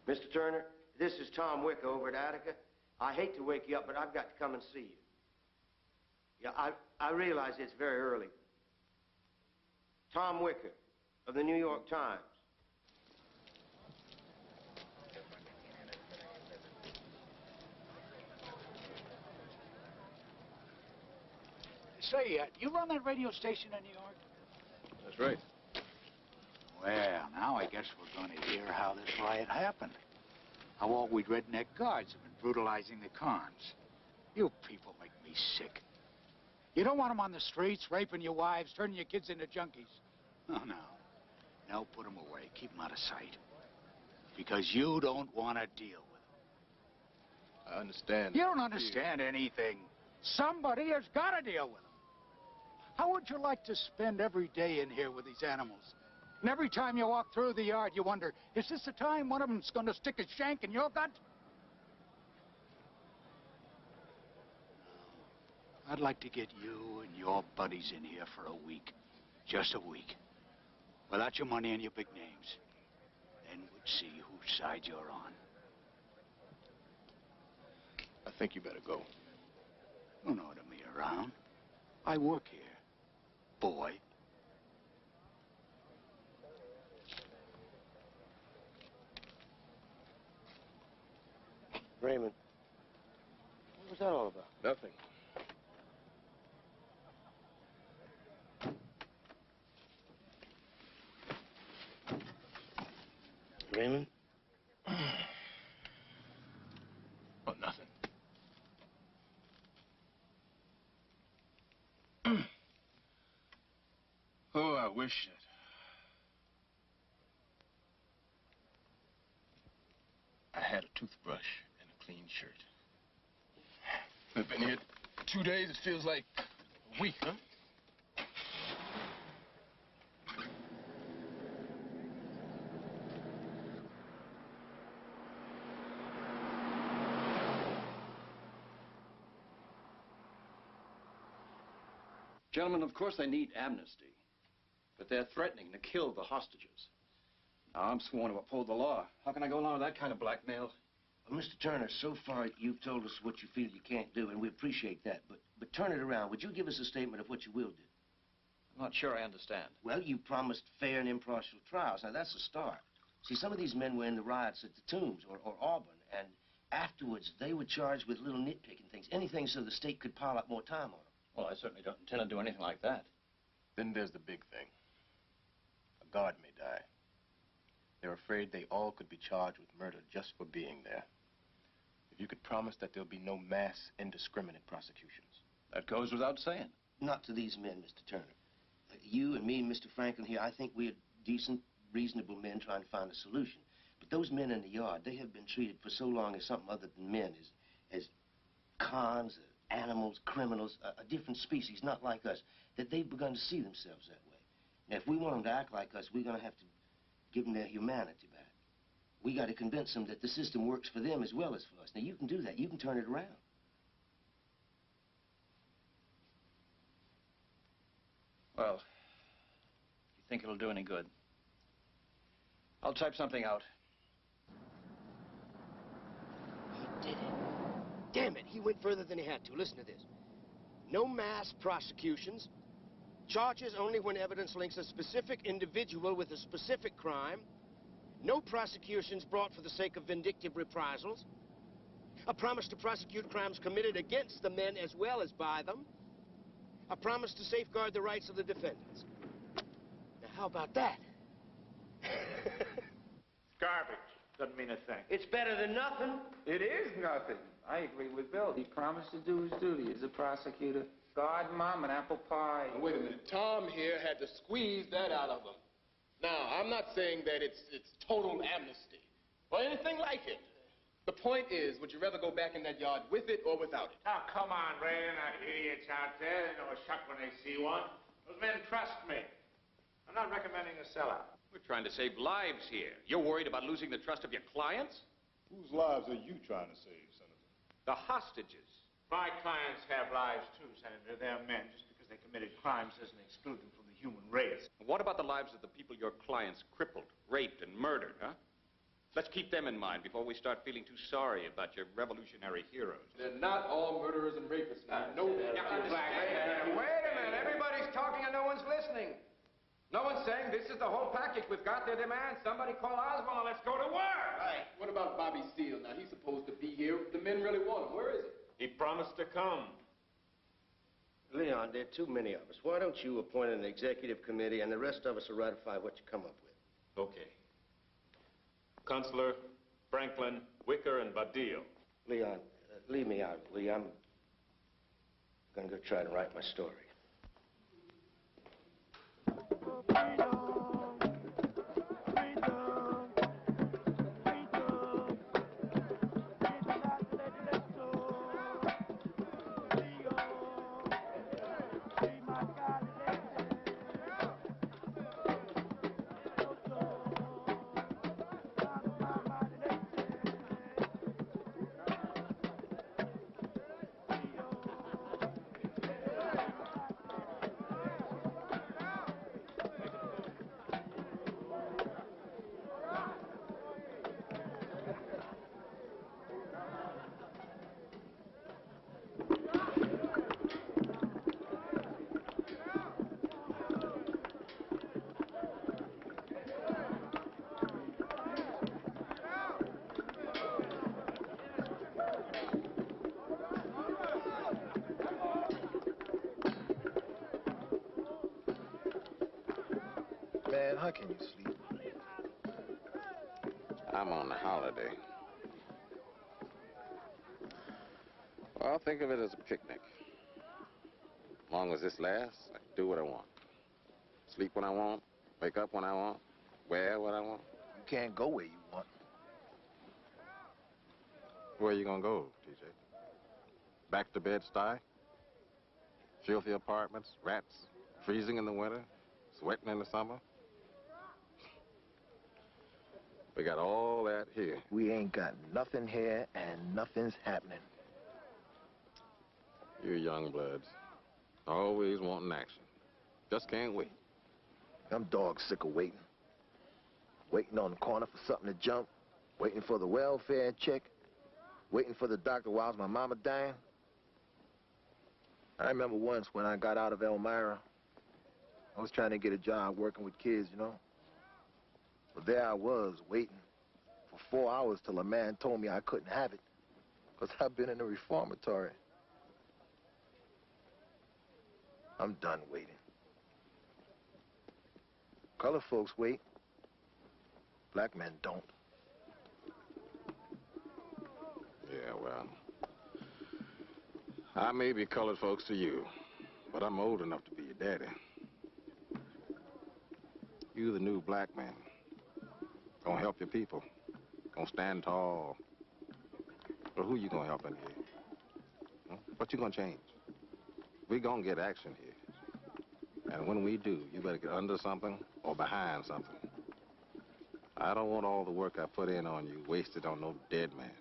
Mr. Turner, this is Tom Wick over at Attica. I hate to wake you up, but I've got to come and see you. Yeah, I realize it's very early. Tom Wicker of the New York Times. Say, you run that radio station in New York? That's right. Well, now I guess we're going to hear how this riot happened. How all we redneck guards have been brutalizing the cons. You people make me sick. You don't want them on the streets, raping your wives, turning your kids into junkies. Oh, no. Now put them away. Keep them out of sight. Because you don't want to deal with them. I understand. You don't understand anything. Somebody has got to deal with them. How would you like to spend every day in here with these animals? And every time you walk through the yard, you wonder, is this the time one of them's going to stick a shank in your gut? I'd like to get you and your buddies in here for a week. Just a week. Without your money and your big names. Then we'd see whose side you're on. I think you better go. Don't order me around. I work here, boy. Raymond, what was that all about? Nothing. Raymond? Oh, nothing. Oh, I wish that. I had a toothbrush and a clean shirt. I've been here 2 days. It feels like a week, huh? Gentlemen, of course they need amnesty, but they're threatening to kill the hostages. Now, I'm sworn to uphold the law. How can I go along with that kind of blackmail? Well, Mr. Turner, so far you've told us what you feel you can't do, and we appreciate that. But turn it around. Would you give us a statement of what you will do? I'm not sure I understand. Well, you promised fair and impartial trials. Now, that's a start. See, some of these men were in the riots at the Tombs or Auburn, and afterwards they were charged with little nitpicking things, anything so the state could pile up more time on them. Well, I certainly don't intend to do anything like that. Then there's the big thing. A guard may die. They're afraid they all could be charged with murder just for being there. If you could promise that there'll be no mass, indiscriminate prosecutions. That goes without saying. Not to these men, Mr. Turner. You and me and Mr. Franklin here, I think we're decent, reasonable men trying to find a solution. But those men in the yard, they have been treated for so long as something other than men, as cons, animals, criminals, a different species, not like us, that they've begun to see themselves that way. Now, if we want them to act like us, we're going to have to give them their humanity back. We got to convince them that the system works for them as well as for us. Now, you can do that. You can turn it around. Well, if you think it'll do any good, I'll type something out. He did it. Damn it, he went further than he had to. Listen to this. No mass prosecutions. Charges only when evidence links a specific individual with a specific crime. No prosecutions brought for the sake of vindictive reprisals. A promise to prosecute crimes committed against the men as well as by them. A promise to safeguard the rights of the defendants. Now, how about that? Garbage. Doesn't mean a thing. It's better than nothing. It is nothing. I agree with Bill. He promised to do his duty as a prosecutor. God, Mom, and apple pie. Now, wait a minute. Tom here had to squeeze that out of him. Now, I'm not saying that it's total amnesty or anything like it. The point is, would you rather go back in that yard with it or without it? Oh, come on, Ray. They're not idiots out there. They know a shot when they see one. Those men trust me. I'm not recommending a sellout. We're trying to save lives here. You're worried about losing the trust of your clients? Whose lives are you trying to save, Senator? The hostages. My clients have lives too, Senator. They're men. Just because they committed crimes doesn't exclude them from the human race. What about the lives of the people your clients crippled, raped, and murdered, huh? Let's keep them in mind before we start feeling too sorry about your revolutionary heroes. They're not all murderers and rapists. Now, no. Wait a minute. Everybody's talking and no one's listening. No one's saying this is the whole package. We've got their demands. Somebody call Oswald. Let's go to work. Right. What about Bobby Steele? Now, he's supposed to be here. The men really want him. Where is he? He promised to come. Leon, there are too many of us. Why don't you appoint an executive committee and the rest of us will ratify what you come up with? Okay. Consular, Franklin, Wicker, and Badillo. Leon, leave me out, will you? I'm going to go try to write my story. how can you sleep? I'm on a holiday. Well, think of it as a picnic. As long as this lasts, I can do what I want. Sleep when I want, wake up when I want, wear what I want. You can't go where you want. Where are you gonna go, TJ? Back to Bed-Stuy? Filthy apartments, rats, freezing in the winter, sweating in the summer? We got all that here. We ain't got nothing here, and nothing's happening. You young bloods, always wanting action. Just can't wait. I'm dog sick of waiting. Waiting on the corner for something to jump, waiting for the welfare check, waiting for the doctor while my mama dying. I remember once when I got out of Elmira, I was trying to get a job working with kids, you know. But there I was, waiting for 4 hours till a man told me I couldn't have it, because I've been in a reformatory. I'm done waiting. Colored folks wait. Black men don't. Yeah, well, I may be colored folks to you, but I'm old enough to be your daddy. You the new black man. Gonna help your people. Gonna stand tall. But who you gonna help in here? Huh? What you gonna change? We gonna get action here. And when we do, you better get under something or behind something. I don't want all the work I put in on you wasted on no dead man.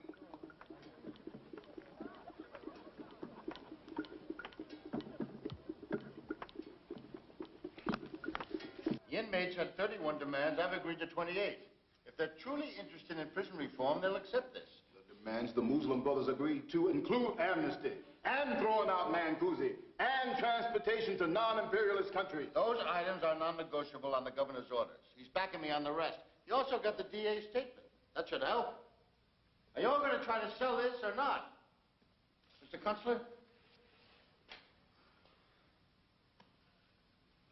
The inmates had 31 demands. I've agreed to 28. If they're truly interested in prison reform, they'll accept this. The demands the Muslim brothers agreed to include amnesty and throwing out Mancusi and transportation to non-imperialist countries. Those items are non-negotiable on the governor's orders. He's backing me on the rest. He also got the DA's statement. That should help. Are you all going to try to sell this or not? Mr. Kunstler?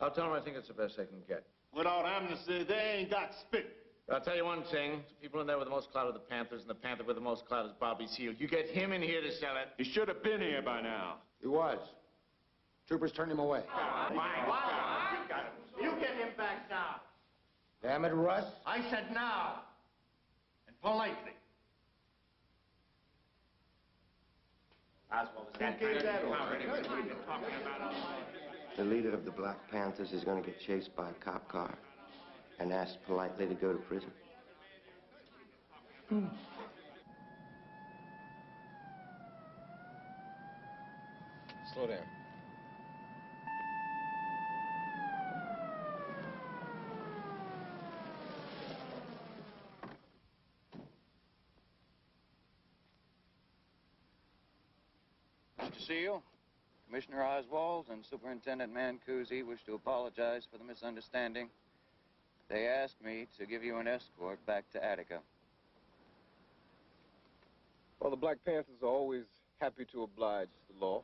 I'll tell them I think it's the best they can get. Without amnesty, they ain't got spit. But I'll tell you one thing. The people in there with the most clout are the Panthers, and the Panther with the most clout is Bobby Seale. You get him in here to sell it. He should have been here by now. He was. Troopers turned him away. You get him back now. Damn it, Russ. I said now. And politely. Oswald, is that Who gave that order? The leader of the Black Panthers is going to get chased by a cop car and asked politely to go to prison. Slow down. Mr. Seale, Commissioner Oswald and Superintendent Mancusi wish to apologize for the misunderstanding. They asked me to give you an escort back to Attica. Well, the Black Panthers are always happy to oblige the law.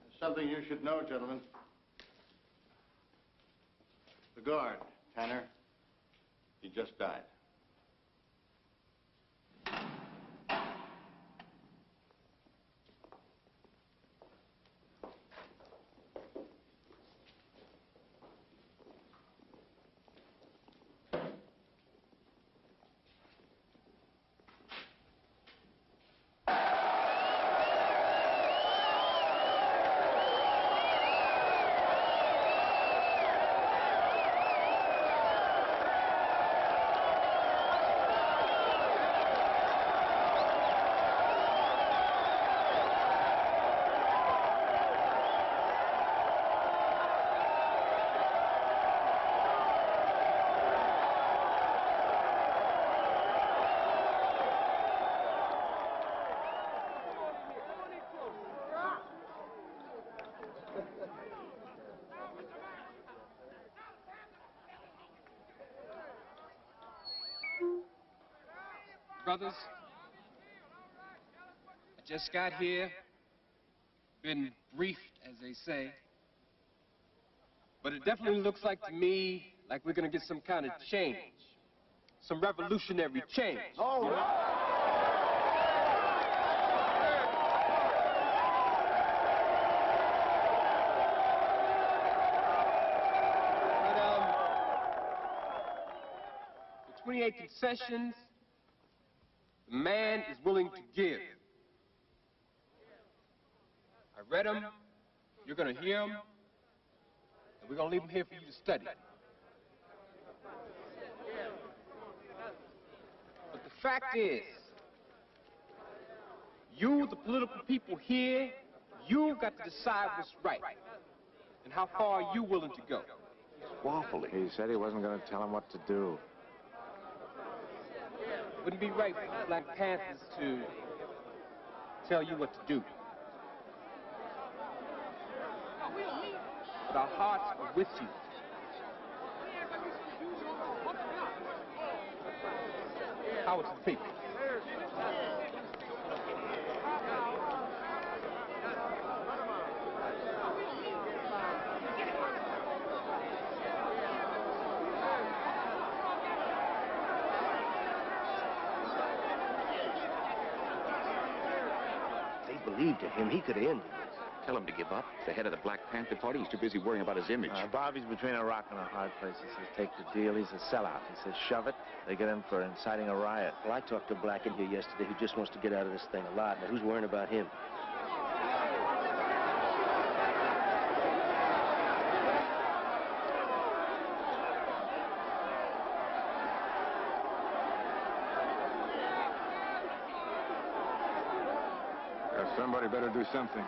There's something you should know, gentlemen. The guard, Tanner, he just died. brothers, I just got here, been briefed, as they say, but it definitely looks like to me like we're going to get some kind of change, some revolutionary change. All right. The 28 concessions, the man is willing to give. I read them, you're going to hear them, and we're going to leave them here for you to study. But the fact is, you, the political people here, you've got to decide what's right and how far are you willing to go. Waffling. He said he wasn't going to tell him what to do. It wouldn't be right for the Black Panthers to tell you what to do. But our hearts are with you. How is the people? Believed in him, he could have ended this. Tell him to give up. The head of the Black Panther Party, he's too busy worrying about his image. Bobby's between a rock and a hard place. He says, take the deal. He's a sellout. He says, shove it. They get him for inciting a riot. Well, I talked to Black in here yesterday who just wants to get out of this thing alive. Now, who's worrying about him? Somebody better do something.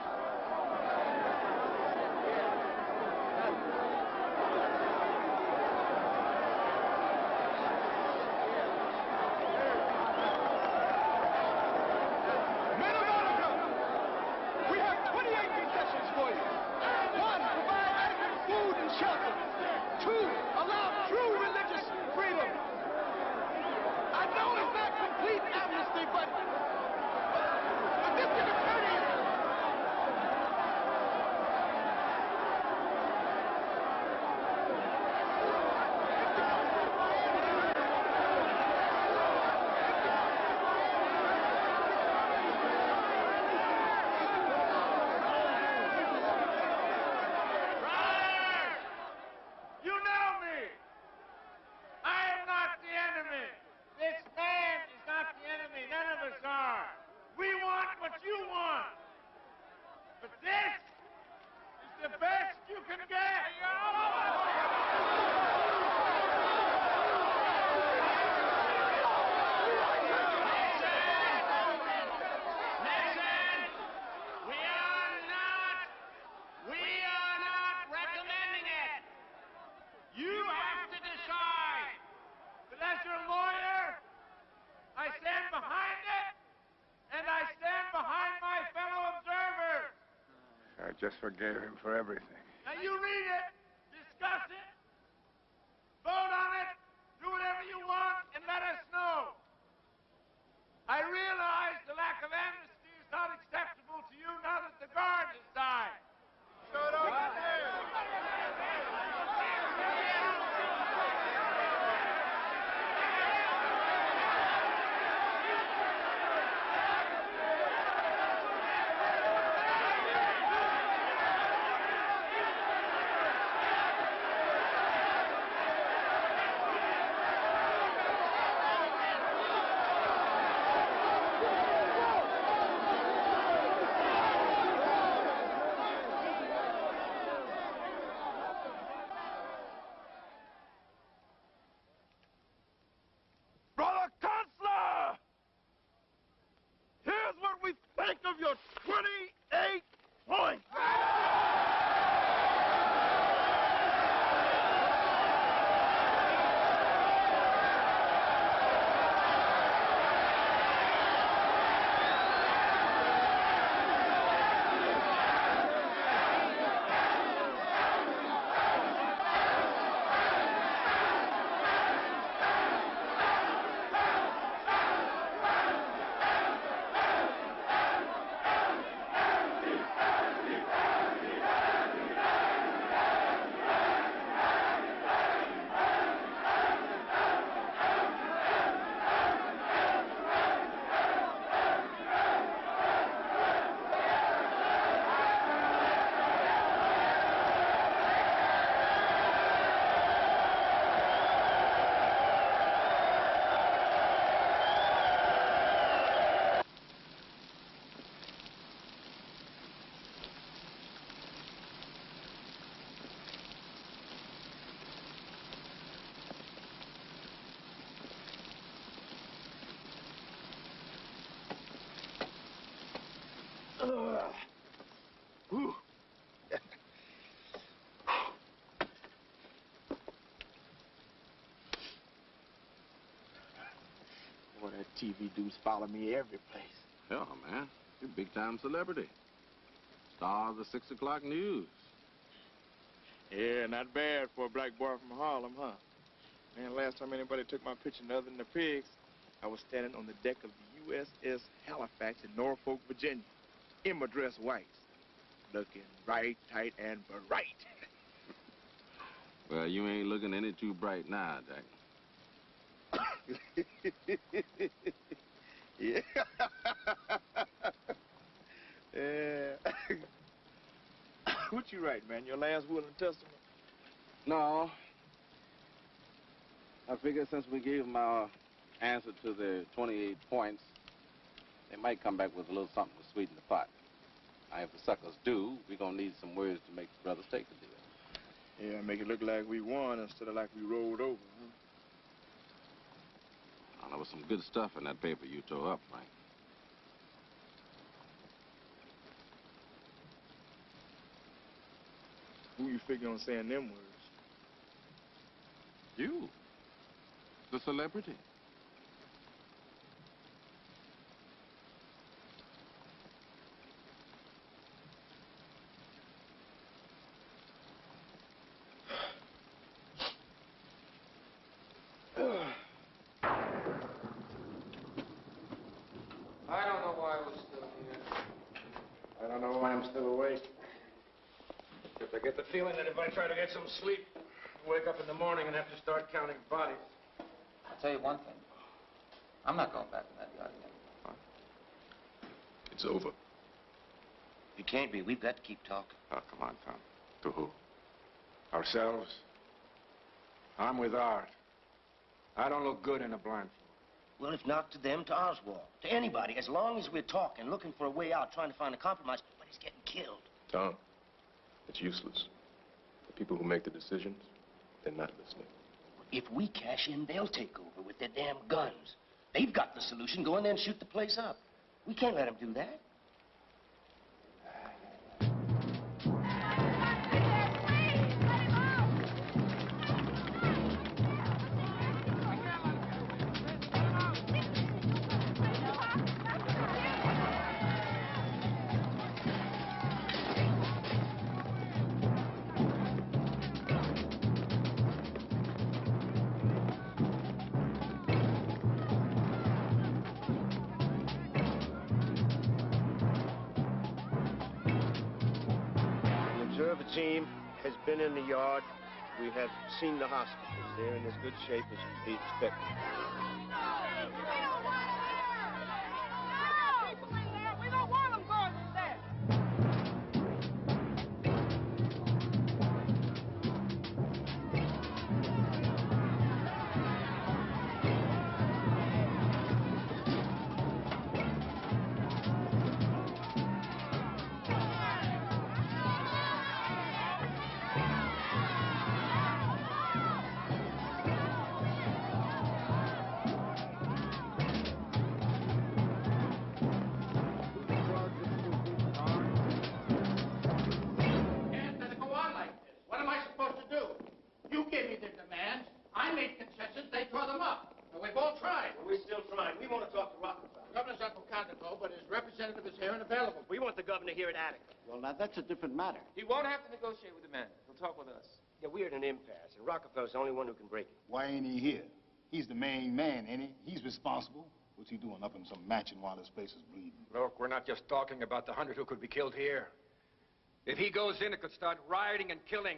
Just forgave him for everything. Now you read it, discuss it, vote on it, do whatever you want, and let us know. I realize the lack of amnesty is not acceptable to you now that the guard has died. Shut up. TV dudes follow me every place. Hell, man. You're a big-time celebrity. Star of the 6 o'clock news. Yeah, not bad for a black boy from Harlem, huh? Man, last time anybody took my picture other than the pigs, I was standing on the deck of the USS Halifax in Norfolk, Virginia, in my dress whites, looking right, tight, and bright. Well, you ain't looking any too bright now, Jack. Yeah. Yeah. What you write, man? Your last will and testament? No. I figured since we gave them our answer to the 28 points, they might come back with a little something to sweeten the pot. Now, if the suckers do, we're going to need some words to make the brothers take the deal. Yeah, make it look like we won instead of like we rolled over, huh? Well, there was some good stuff in that paper you tore up, Frank. Who you figure on saying them words? You. The celebrity. I don't know why I was still here. I don't know why I'm still awake. Except I get the feeling that if I try to get some sleep, I'll wake up in the morning and have to start counting bodies. I'll tell you one thing. I'm not going back in that yard again. It's over. It can't be. We've got to keep talking. Oh, come on, Tom. To who? Ourselves? I'm with Art. I don't look good in a blindfold. Well, if not to them, to Oswald. To anybody, as long as we're talking, looking for a way out, trying to find a compromise, nobody's getting killed. Tom, it's useless. The people who make the decisions, they're not listening. If we cash in, they'll take over with their damn guns. They've got the solution. Go in there and shoot the place up. We can't let them do that. The team has been in the yard. We have seen the hospitals. They're in as good shape as could be expected. We don't want them going in there. Here at Attica. Well, now, that's a different matter. He won't have to negotiate with the men. He'll talk with us. Yeah, we're at an impasse, and Rockefeller's the only one who can break it. Why ain't he here? He's the main man, ain't he? He's responsible. What's he doing up in some mansion while this place is bleeding? Look, we're not just talking about the 100 who could be killed here. If he goes in, it could start rioting and killing.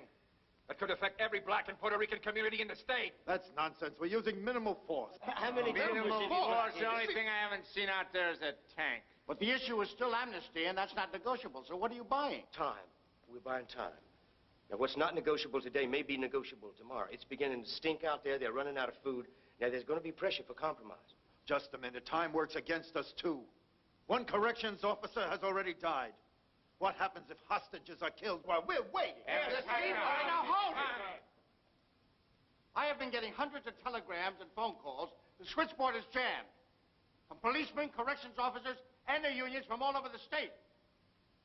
That could affect every black and Puerto Rican community in the state. That's nonsense. We're using minimal force. How many Minimal force? The only thing I haven't seen out there is a tank. But the issue is still amnesty, and that's not negotiable. So what are you buying? Time. We're buying time. Now, what's not negotiable today may be negotiable tomorrow. It's beginning to stink out there. They're running out of food. Now, there's going to be pressure for compromise. Just a minute. Time works against us, too. One corrections officer has already died. What happens if hostages are killed while we're waiting? Now, hold it! I have been getting hundreds of telegrams and phone calls. The switchboard is jammed. From policemen, corrections officers, and their unions from all over the state.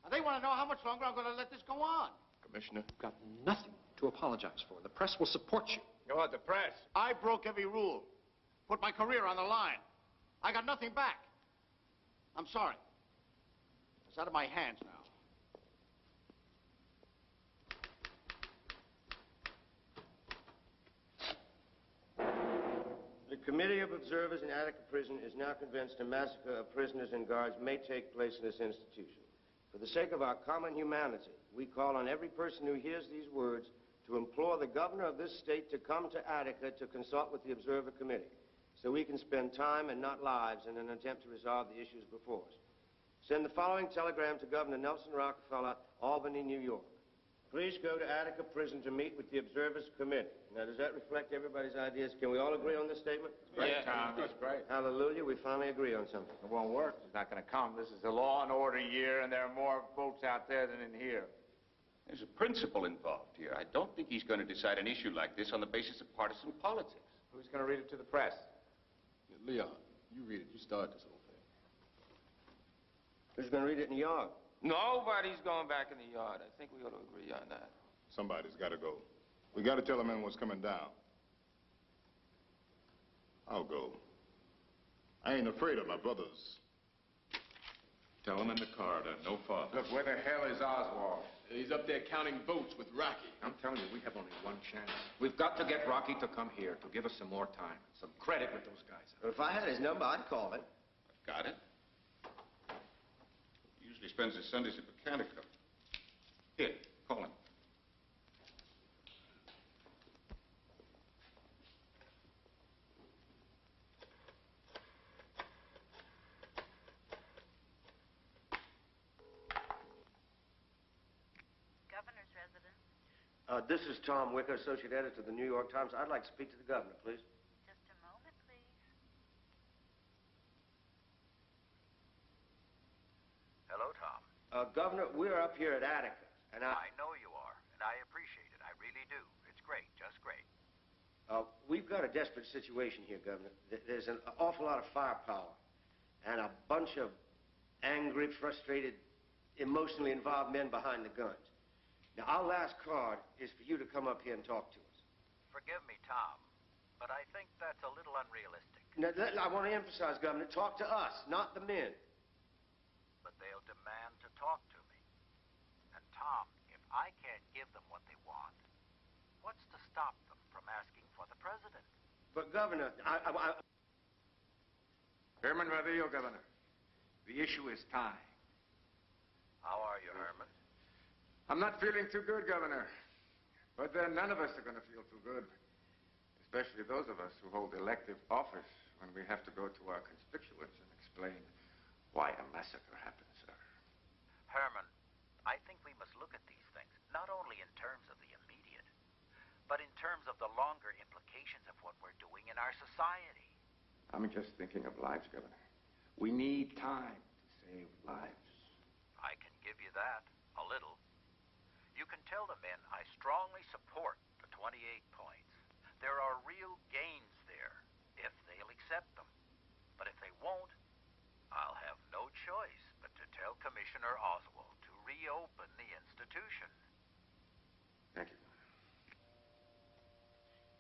Now, they want to know how much longer I'm going to let this go on. Commissioner, you've got nothing to apologize for. The press will support you. You know what, the press? I broke every rule. Put my career on the line. I got nothing back. I'm sorry. It's out of my hands now. The Committee of Observers in Attica Prison is now convinced a massacre of prisoners and guards may take place in this institution. For the sake of our common humanity, we call on every person who hears these words to implore the governor of this state to come to Attica to consult with the Observer Committee, so we can spend time and not lives in an attempt to resolve the issues before us. Send the following telegram to Governor Nelson Rockefeller, Albany, New York. Please go to Attica Prison to meet with the Observers Committee. Now, does that reflect everybody's ideas? Can we all agree on this statement? Great, Tom. That's great. Hallelujah. We finally agree on something. It won't work. It's not going to come. This is a law and order year, and there are more votes out there than in here. There's a principle involved here. I don't think he's going to decide an issue like this on the basis of partisan politics. Who's going to read it to the press? Leon, you read it. You start this whole thing. Who's going to read it in the yard? Nobody's going back in the yard. I think we ought to agree on that. Somebody's got to go. We got to tell the men what's coming down. I'll go. I ain't afraid of my brothers. Tell them in the corridor, no father. Look, where the hell is Oswald? He's up there counting votes with Rocky. I'm telling you, we have only one chance. We've got to get Rocky to come here to give us some more time, some credit with those guys. Well, if I had his number, I'd call him. I've got it. He usually spends his Sundays at Attica. Here, call him. Governor's residence. This is Tom Wicker, Associate Editor of the New York Times. I'd like to speak to the governor, please. Just a moment, please. Hello, Tom. Governor, we're up here at Attica, and I know you are, and I appreciate it. I really do. It's great, just great. We've got a desperate situation here, Governor. There's an awful lot of firepower and a bunch of angry, frustrated, emotionally involved men behind the guns. Now, our last card is for you to come up here and talk to us. Forgive me, Tom, but I think that's a little unrealistic. Now, I want to emphasize, Governor, talk to us, not the men. But they'll demand to talk to me. And, Tom, if I can't give them what they want, what's to stop them from asking for the president? But, Governor, Herman Reveal, Governor. The issue is time. How are you, Herman? I'm not feeling too good, Governor. But then none of us are going to feel too good. Especially those of us who hold elective office when we have to go to our constituents and explain why a massacre happened, sir. Herman, I think we must look at these things not only in terms of the immediate, but in terms of the longer implications of what we're doing in our society. I'm just thinking of lives, Governor. We need time to save lives. I can give you that, a little. You can tell the men I strongly support the 28 points. There are real gains there, if they'll accept them. But if they won't, I'll have no choice but to tell Commissioner Oswald to reopen the institution. Thank you.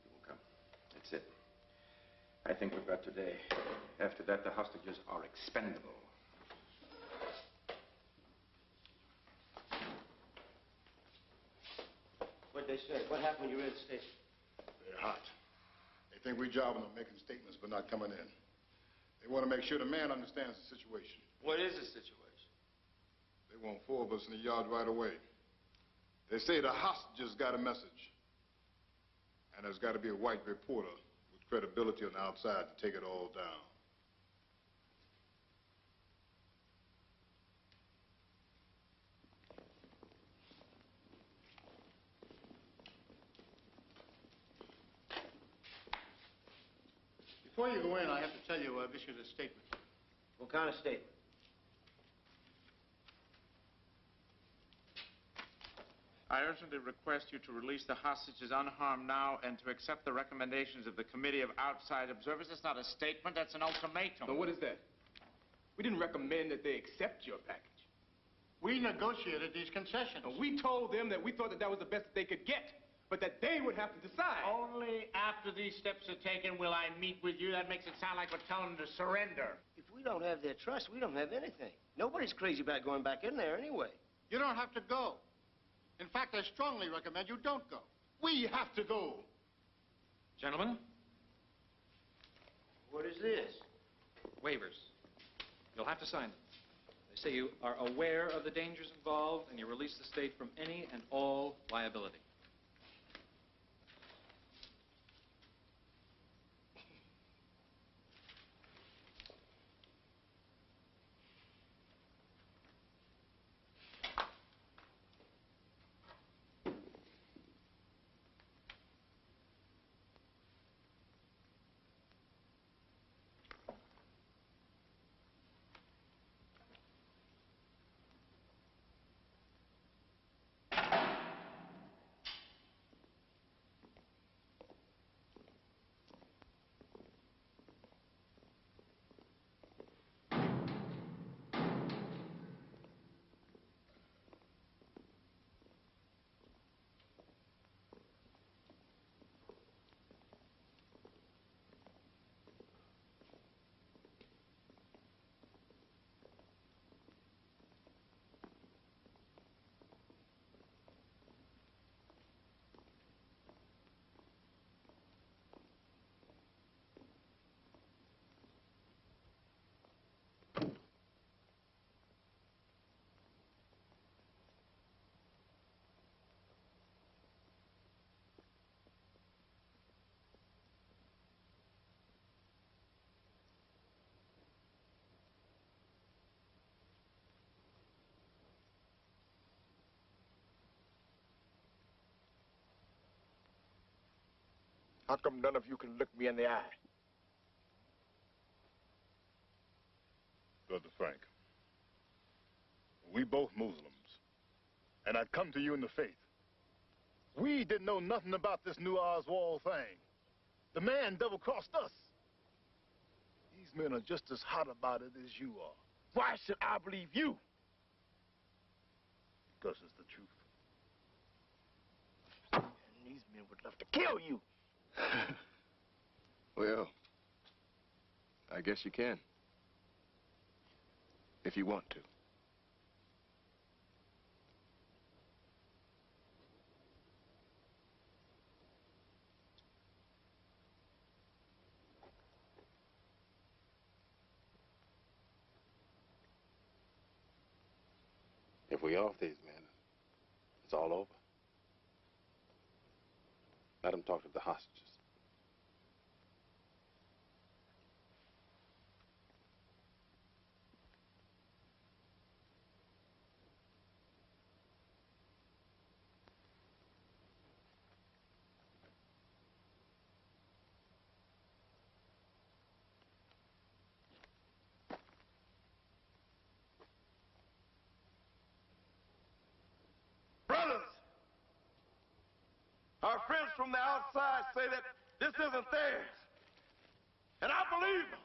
You will come. That's it. I think we've got today. After that, the hostages are expendable. What'd they say? What happened when you were at the station? They're hot. They think we're jobbing them, making statements, but not coming in. They want to make sure the man understands the situation. What is the situation? They want 4 of us in the yard right away. They say the hostages got a message. And there's got to be a white reporter with credibility on the outside to take it all down. Before you go in, I have to tell you I've issued a statement. What kind of statement? I urgently request you to release the hostages unharmed now and to accept the recommendations of the Committee of Outside Observers. That's not a statement, that's an ultimatum. So what is that? We didn't recommend that they accept your package. We negotiated these concessions. We told them that we thought that was the best that they could get. but that they would have to decide. Only after these steps are taken will I meet with you. That makes it sound like we're telling them to surrender. If we don't have their trust, we don't have anything. Nobody's crazy about going back in there anyway. You don't have to go. In fact, I strongly recommend you don't go. We have to go. Gentlemen, What is this? waivers. You'll have to sign them. They say you are aware of the dangers involved and you release the state from any and all liability. How come none of you can look me in the eye? Brother Frank, we both Muslims, and I'd come to you in the faith. We didn't know nothing about this new Oswald thing. The man double-crossed us. These men are just as hot about it as you are. Why should I believe you? Because it's the truth. And these men would love to kill you. Well, I guess you can. If you want to. If we off these men, it's all over. Let them talk to the hostages. Brothers, our friends from the outside say that this isn't theirs. And I believe them.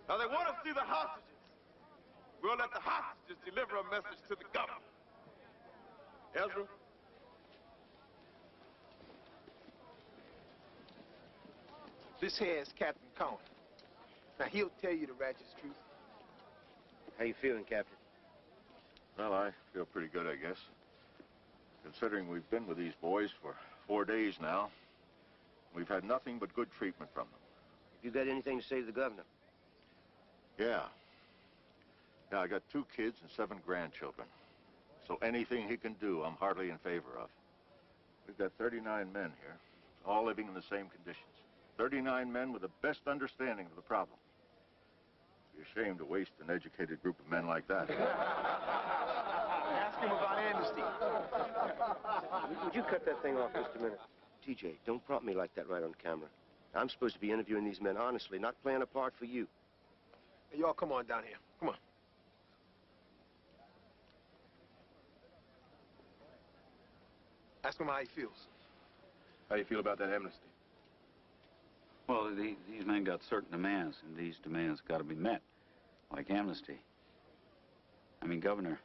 Now they want to see the hostages. We'll let the hostages deliver a message to the governor. Ezra? This here is Captain Cohen. Now, he'll tell you the righteous truth. How you feeling, Captain? Well, I feel pretty good, I guess. Considering we've been with these boys for 4 days now, we've had nothing but good treatment from them. Have you got anything to say to the governor? Yeah. Yeah, I got 2 kids and 7 grandchildren. So anything he can do, I'm heartily in favor of. We've got 39 men here, all living in the same conditions. 39 men with the best understanding of the problem. It'd be a shame to waste an educated group of men like that. Ask him about amnesty. Would you cut that thing off just a minute? TJ, don't prompt me like that right on camera. I'm supposed to be interviewing these men honestly, not playing a part for you. Hey, y'all come on down here. Come on. Ask him how he feels. How do you feel about that amnesty? Well, these men got certain demands, and these demands got to be met, like amnesty. I mean, Governor,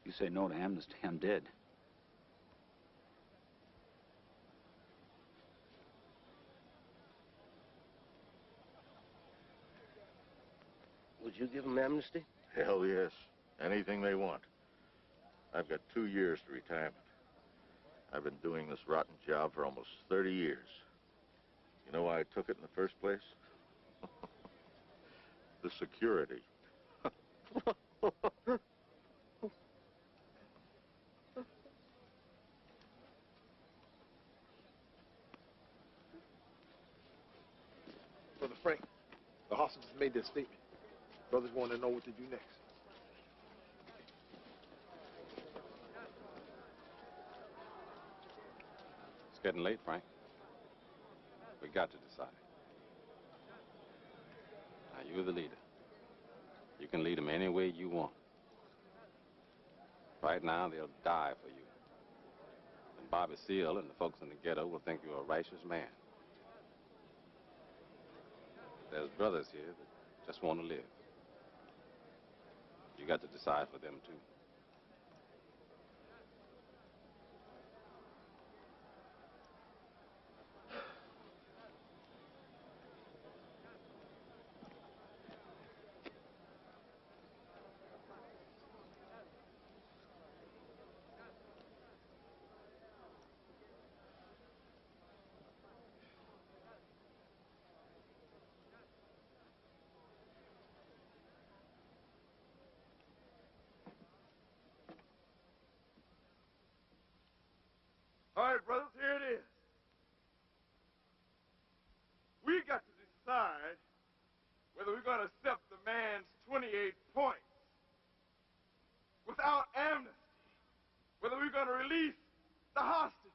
You say no to amnesty, I'm dead. Would you give them amnesty? Hell yes. Anything they want. I've got 2 years to retirement. I've been doing this rotten job for almost 30 years. You know why I took it in the first place? The security. Brother Frank, the hostages made their statement. Brothers want to know what to do next. It's getting late, Frank. We got to decide. Now, you're the leader. You can lead them any way you want. Right now, they'll die for you. And Bobby Seale and the folks in the ghetto will think you're a righteous man. There's brothers here that just want to live. You got to decide for them, too. All right, brothers, here it is. We got to decide whether we're going to accept the man's 28 points without amnesty, whether we're going to release the hostages,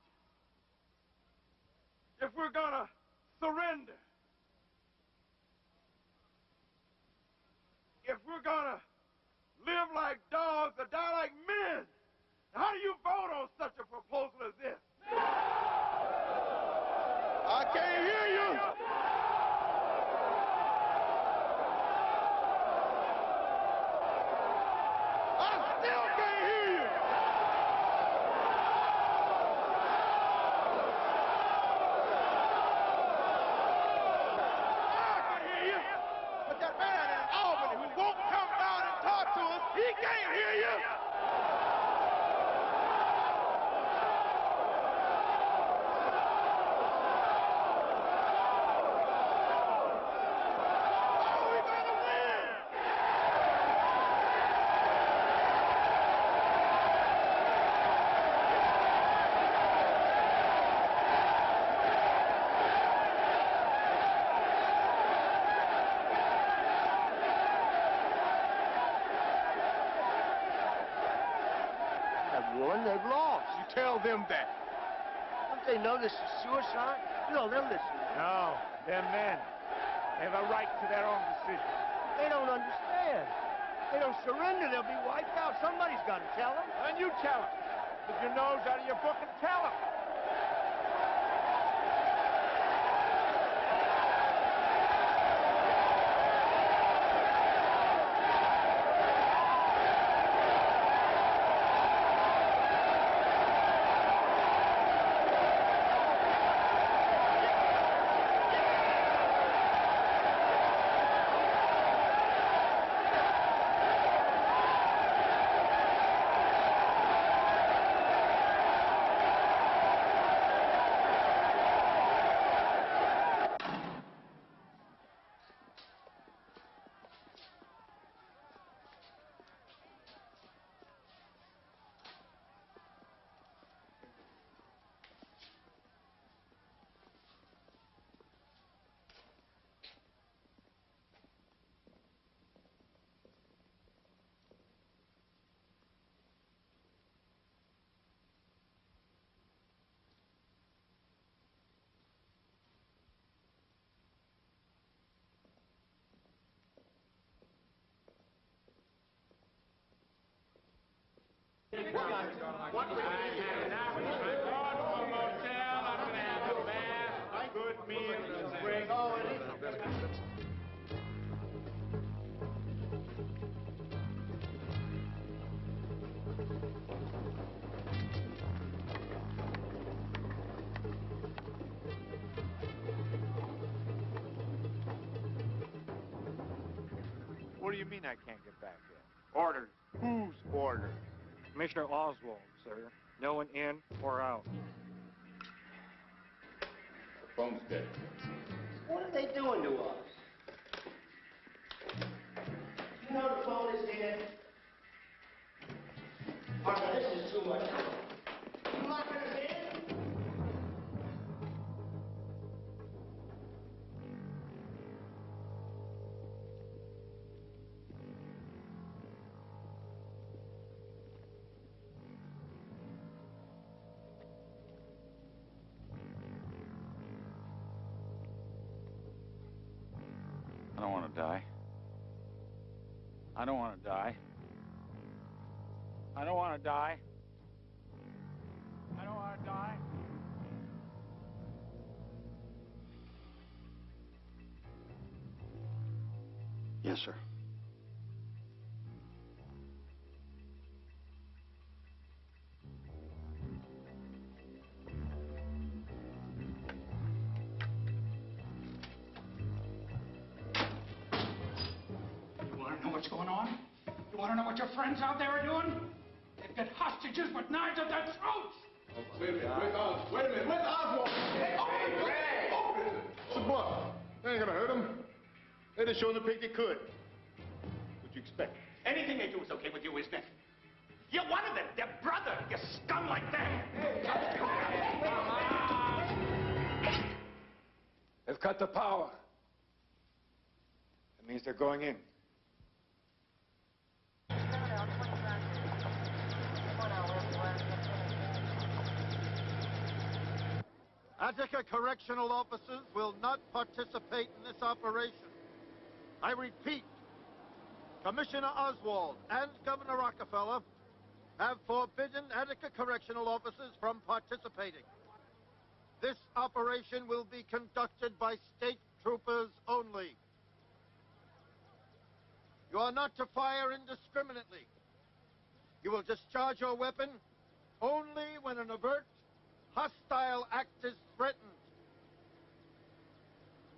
if we're going to surrender, if we're going to live like dogs or die like men. How do you vote on such a proposal as this? I can't hear you. I still can't hear you. I can hear you. But that man in Albany who won't come down and talk to us, he can't hear you. They've lost. You tell them that. Don't they know this is suicide? You know, they'll listen. No, they're men. They have a right to their own decision. They don't understand. They don't surrender, they'll be wiped out. Somebody's got to tell them. And you tell them. Stick your nose out of your book and tell them. What we have now is I'm going to a motel. I'm going to have a bath, a good meal, and drink. do you mean I can't get back yet? Orders. Whose orders? Commissioner Oswald, sir. No one in or out. The phone's dead. What are they doing to us? You know the phone is dead? Arthur, this is too much. You locking us in? I don't want to die. I don't want to die. I don't want to die. I don't want to die. Yes, sir. You want to know what's going on? You want to know what your friends out there are doing? They've got hostages with knives at their throats! Wait a minute, where's Oswald? Hey, open it! It's a bluff. They ain't gonna hurt him. They just showing the pig they could. What'd you expect? Anything they do is okay with you, isn't it? You're one of them, their brother, you scum like them! They've cut the power. That means they're going in. Attica Correctional officers will not participate in this operation. I repeat, Commissioner Oswald and Governor Rockefeller have forbidden Attica Correctional officers from participating. This operation will be conducted by state troopers only. You are not to fire indiscriminately. You will discharge your weapon only when an overt, hostile act is threatened.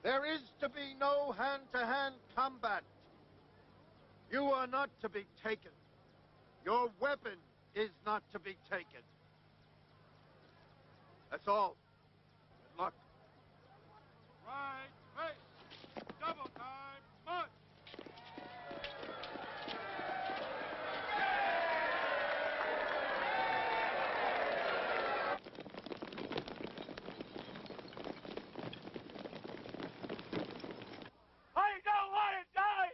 There is to be no hand-to-hand combat. You are not to be taken. Your weapon is not to be taken. That's all. Good luck. Right, face. Double time, march. I don't want to die!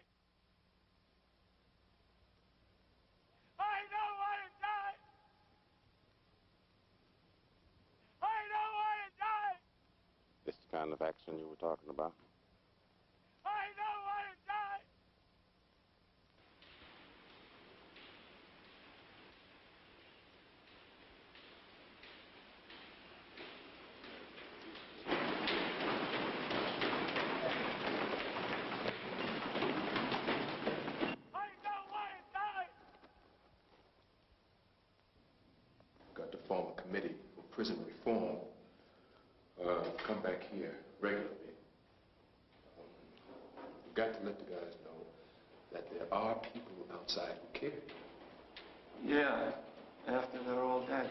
I don't want to die! I don't want to die! This the kind of action you were talking about? I don't want to die! I don't want to die! Got to form a committee for prison reform. Come back here regularly. You got to let the guys know that there are people outside who care. Yeah, after they're all dead.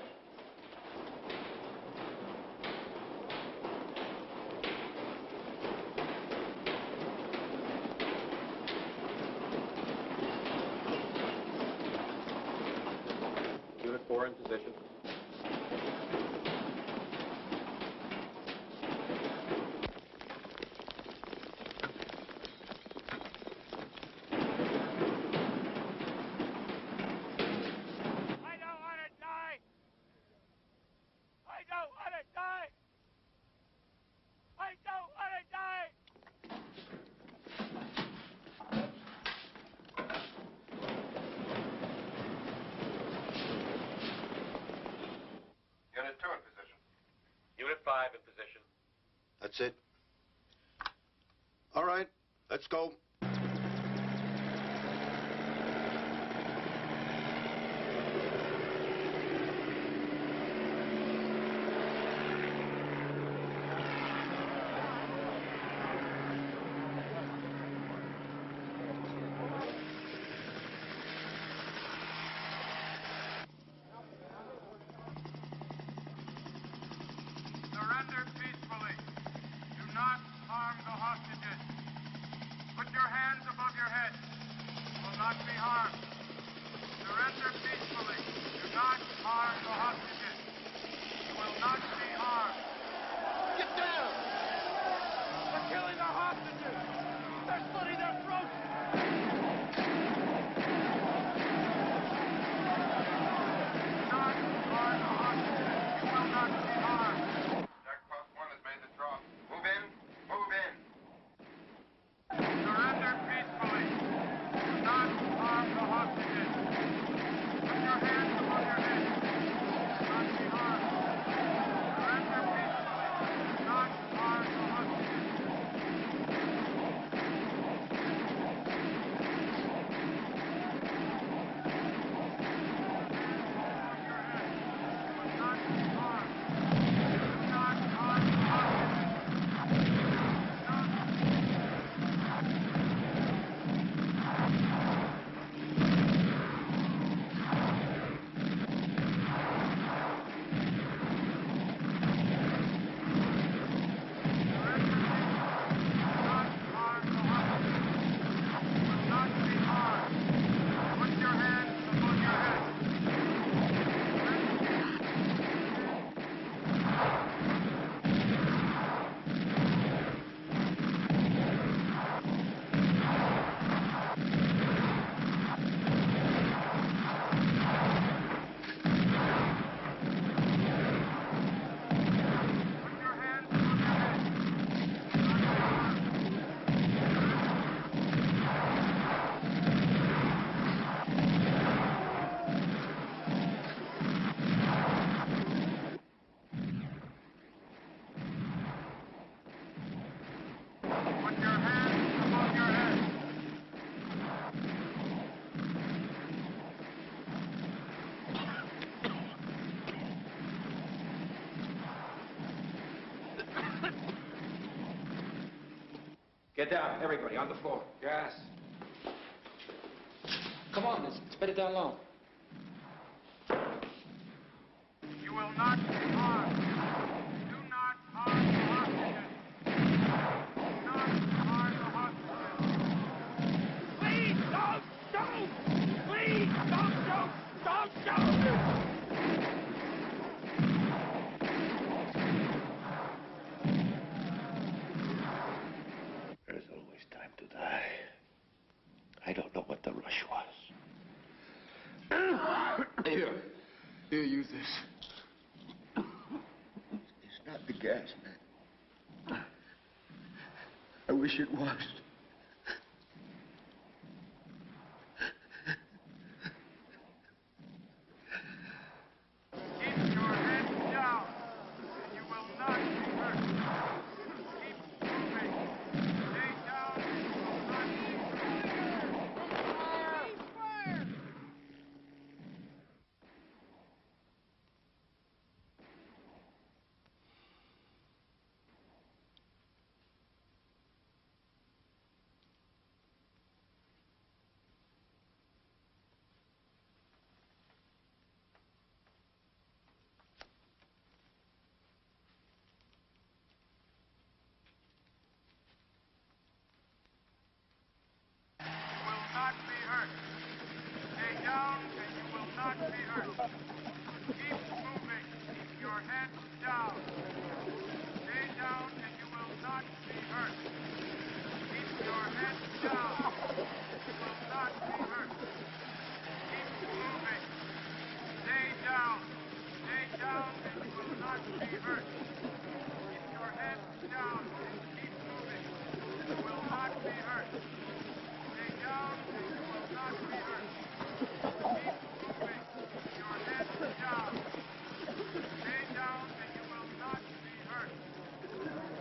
Unit 4 in position. I don't want to die! I don't want to die! I don't want to die! Unit 2 in position. Unit 5 in position. That's it. All right, let's go. Get down, everybody, on the floor. Gas. Come on, let's put it down low. You will not be harmed. Do not harm the hostages. Do not harm the hostages. Please don't shoot! Please don't shoot! Don't shoot! There's always time to die. I don't know what the rush was. Here, use this. It's not the gas, man. I wish it was. Keep your head down. You will not be hurt. Keep moving. Stay down. You will not be hurt. Fire! Not be hurt. Stay down and you will not be hurt. Keep moving. Keep your head down. Stay down and you will not be hurt. Keep your head down. You will not be hurt. Keep moving. Stay down. Stay down and you will not be hurt. Keep your head down and keep moving. You will not be hurt. Stay down and you will not be hurt. Keep moving. Keep your head down. Stay down and you will not be hurt.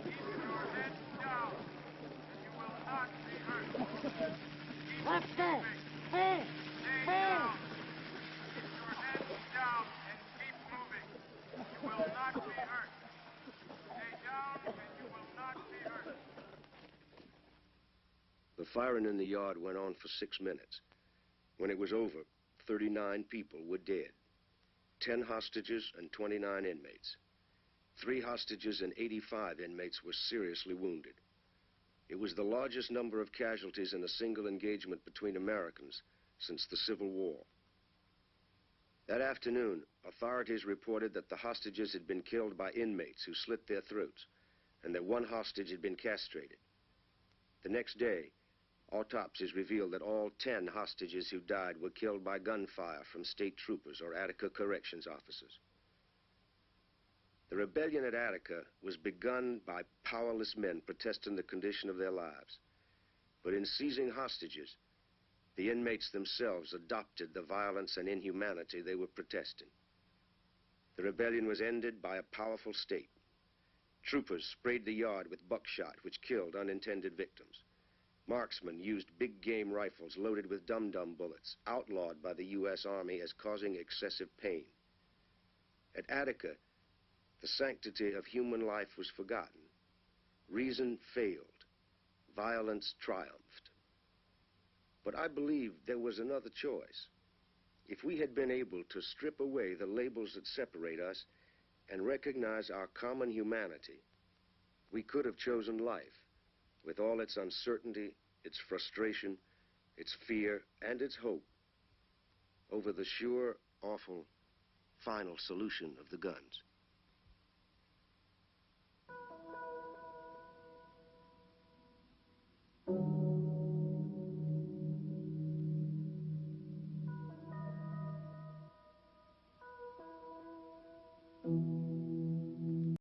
Keep your head down and you will not be hurt. Keep moving. Stay down. Keep your head down and keep moving. You will not be hurt. Stay down and you will not be hurt. The firing in the yard went on for 6 minutes. When it was over, 39 people were dead. 10 hostages and 29 inmates. 3 hostages and 85 inmates were seriously wounded. It was the largest number of casualties in a single engagement between Americans since the Civil War. That afternoon, authorities reported that the hostages had been killed by inmates who slit their throats, and that 1 hostage had been castrated. The next day, autopsies revealed that all 10 hostages who died were killed by gunfire from state troopers or Attica corrections officers. The rebellion at Attica was begun by powerless men protesting the condition of their lives. But in seizing hostages, the inmates themselves adopted the violence and inhumanity they were protesting. The rebellion was ended by a powerful state. Troopers sprayed the yard with buckshot, which killed unintended victims. Marksmen used big game rifles loaded with dum-dum bullets, outlawed by the U.S. Army as causing excessive pain. At Attica, the sanctity of human life was forgotten. Reason failed. Violence triumphed. But I believe there was another choice. If we had been able to strip away the labels that separate us and recognize our common humanity, we could have chosen life, with all its uncertainty, its frustration, its fear, and its hope, over the sure, awful, final solution of the guns.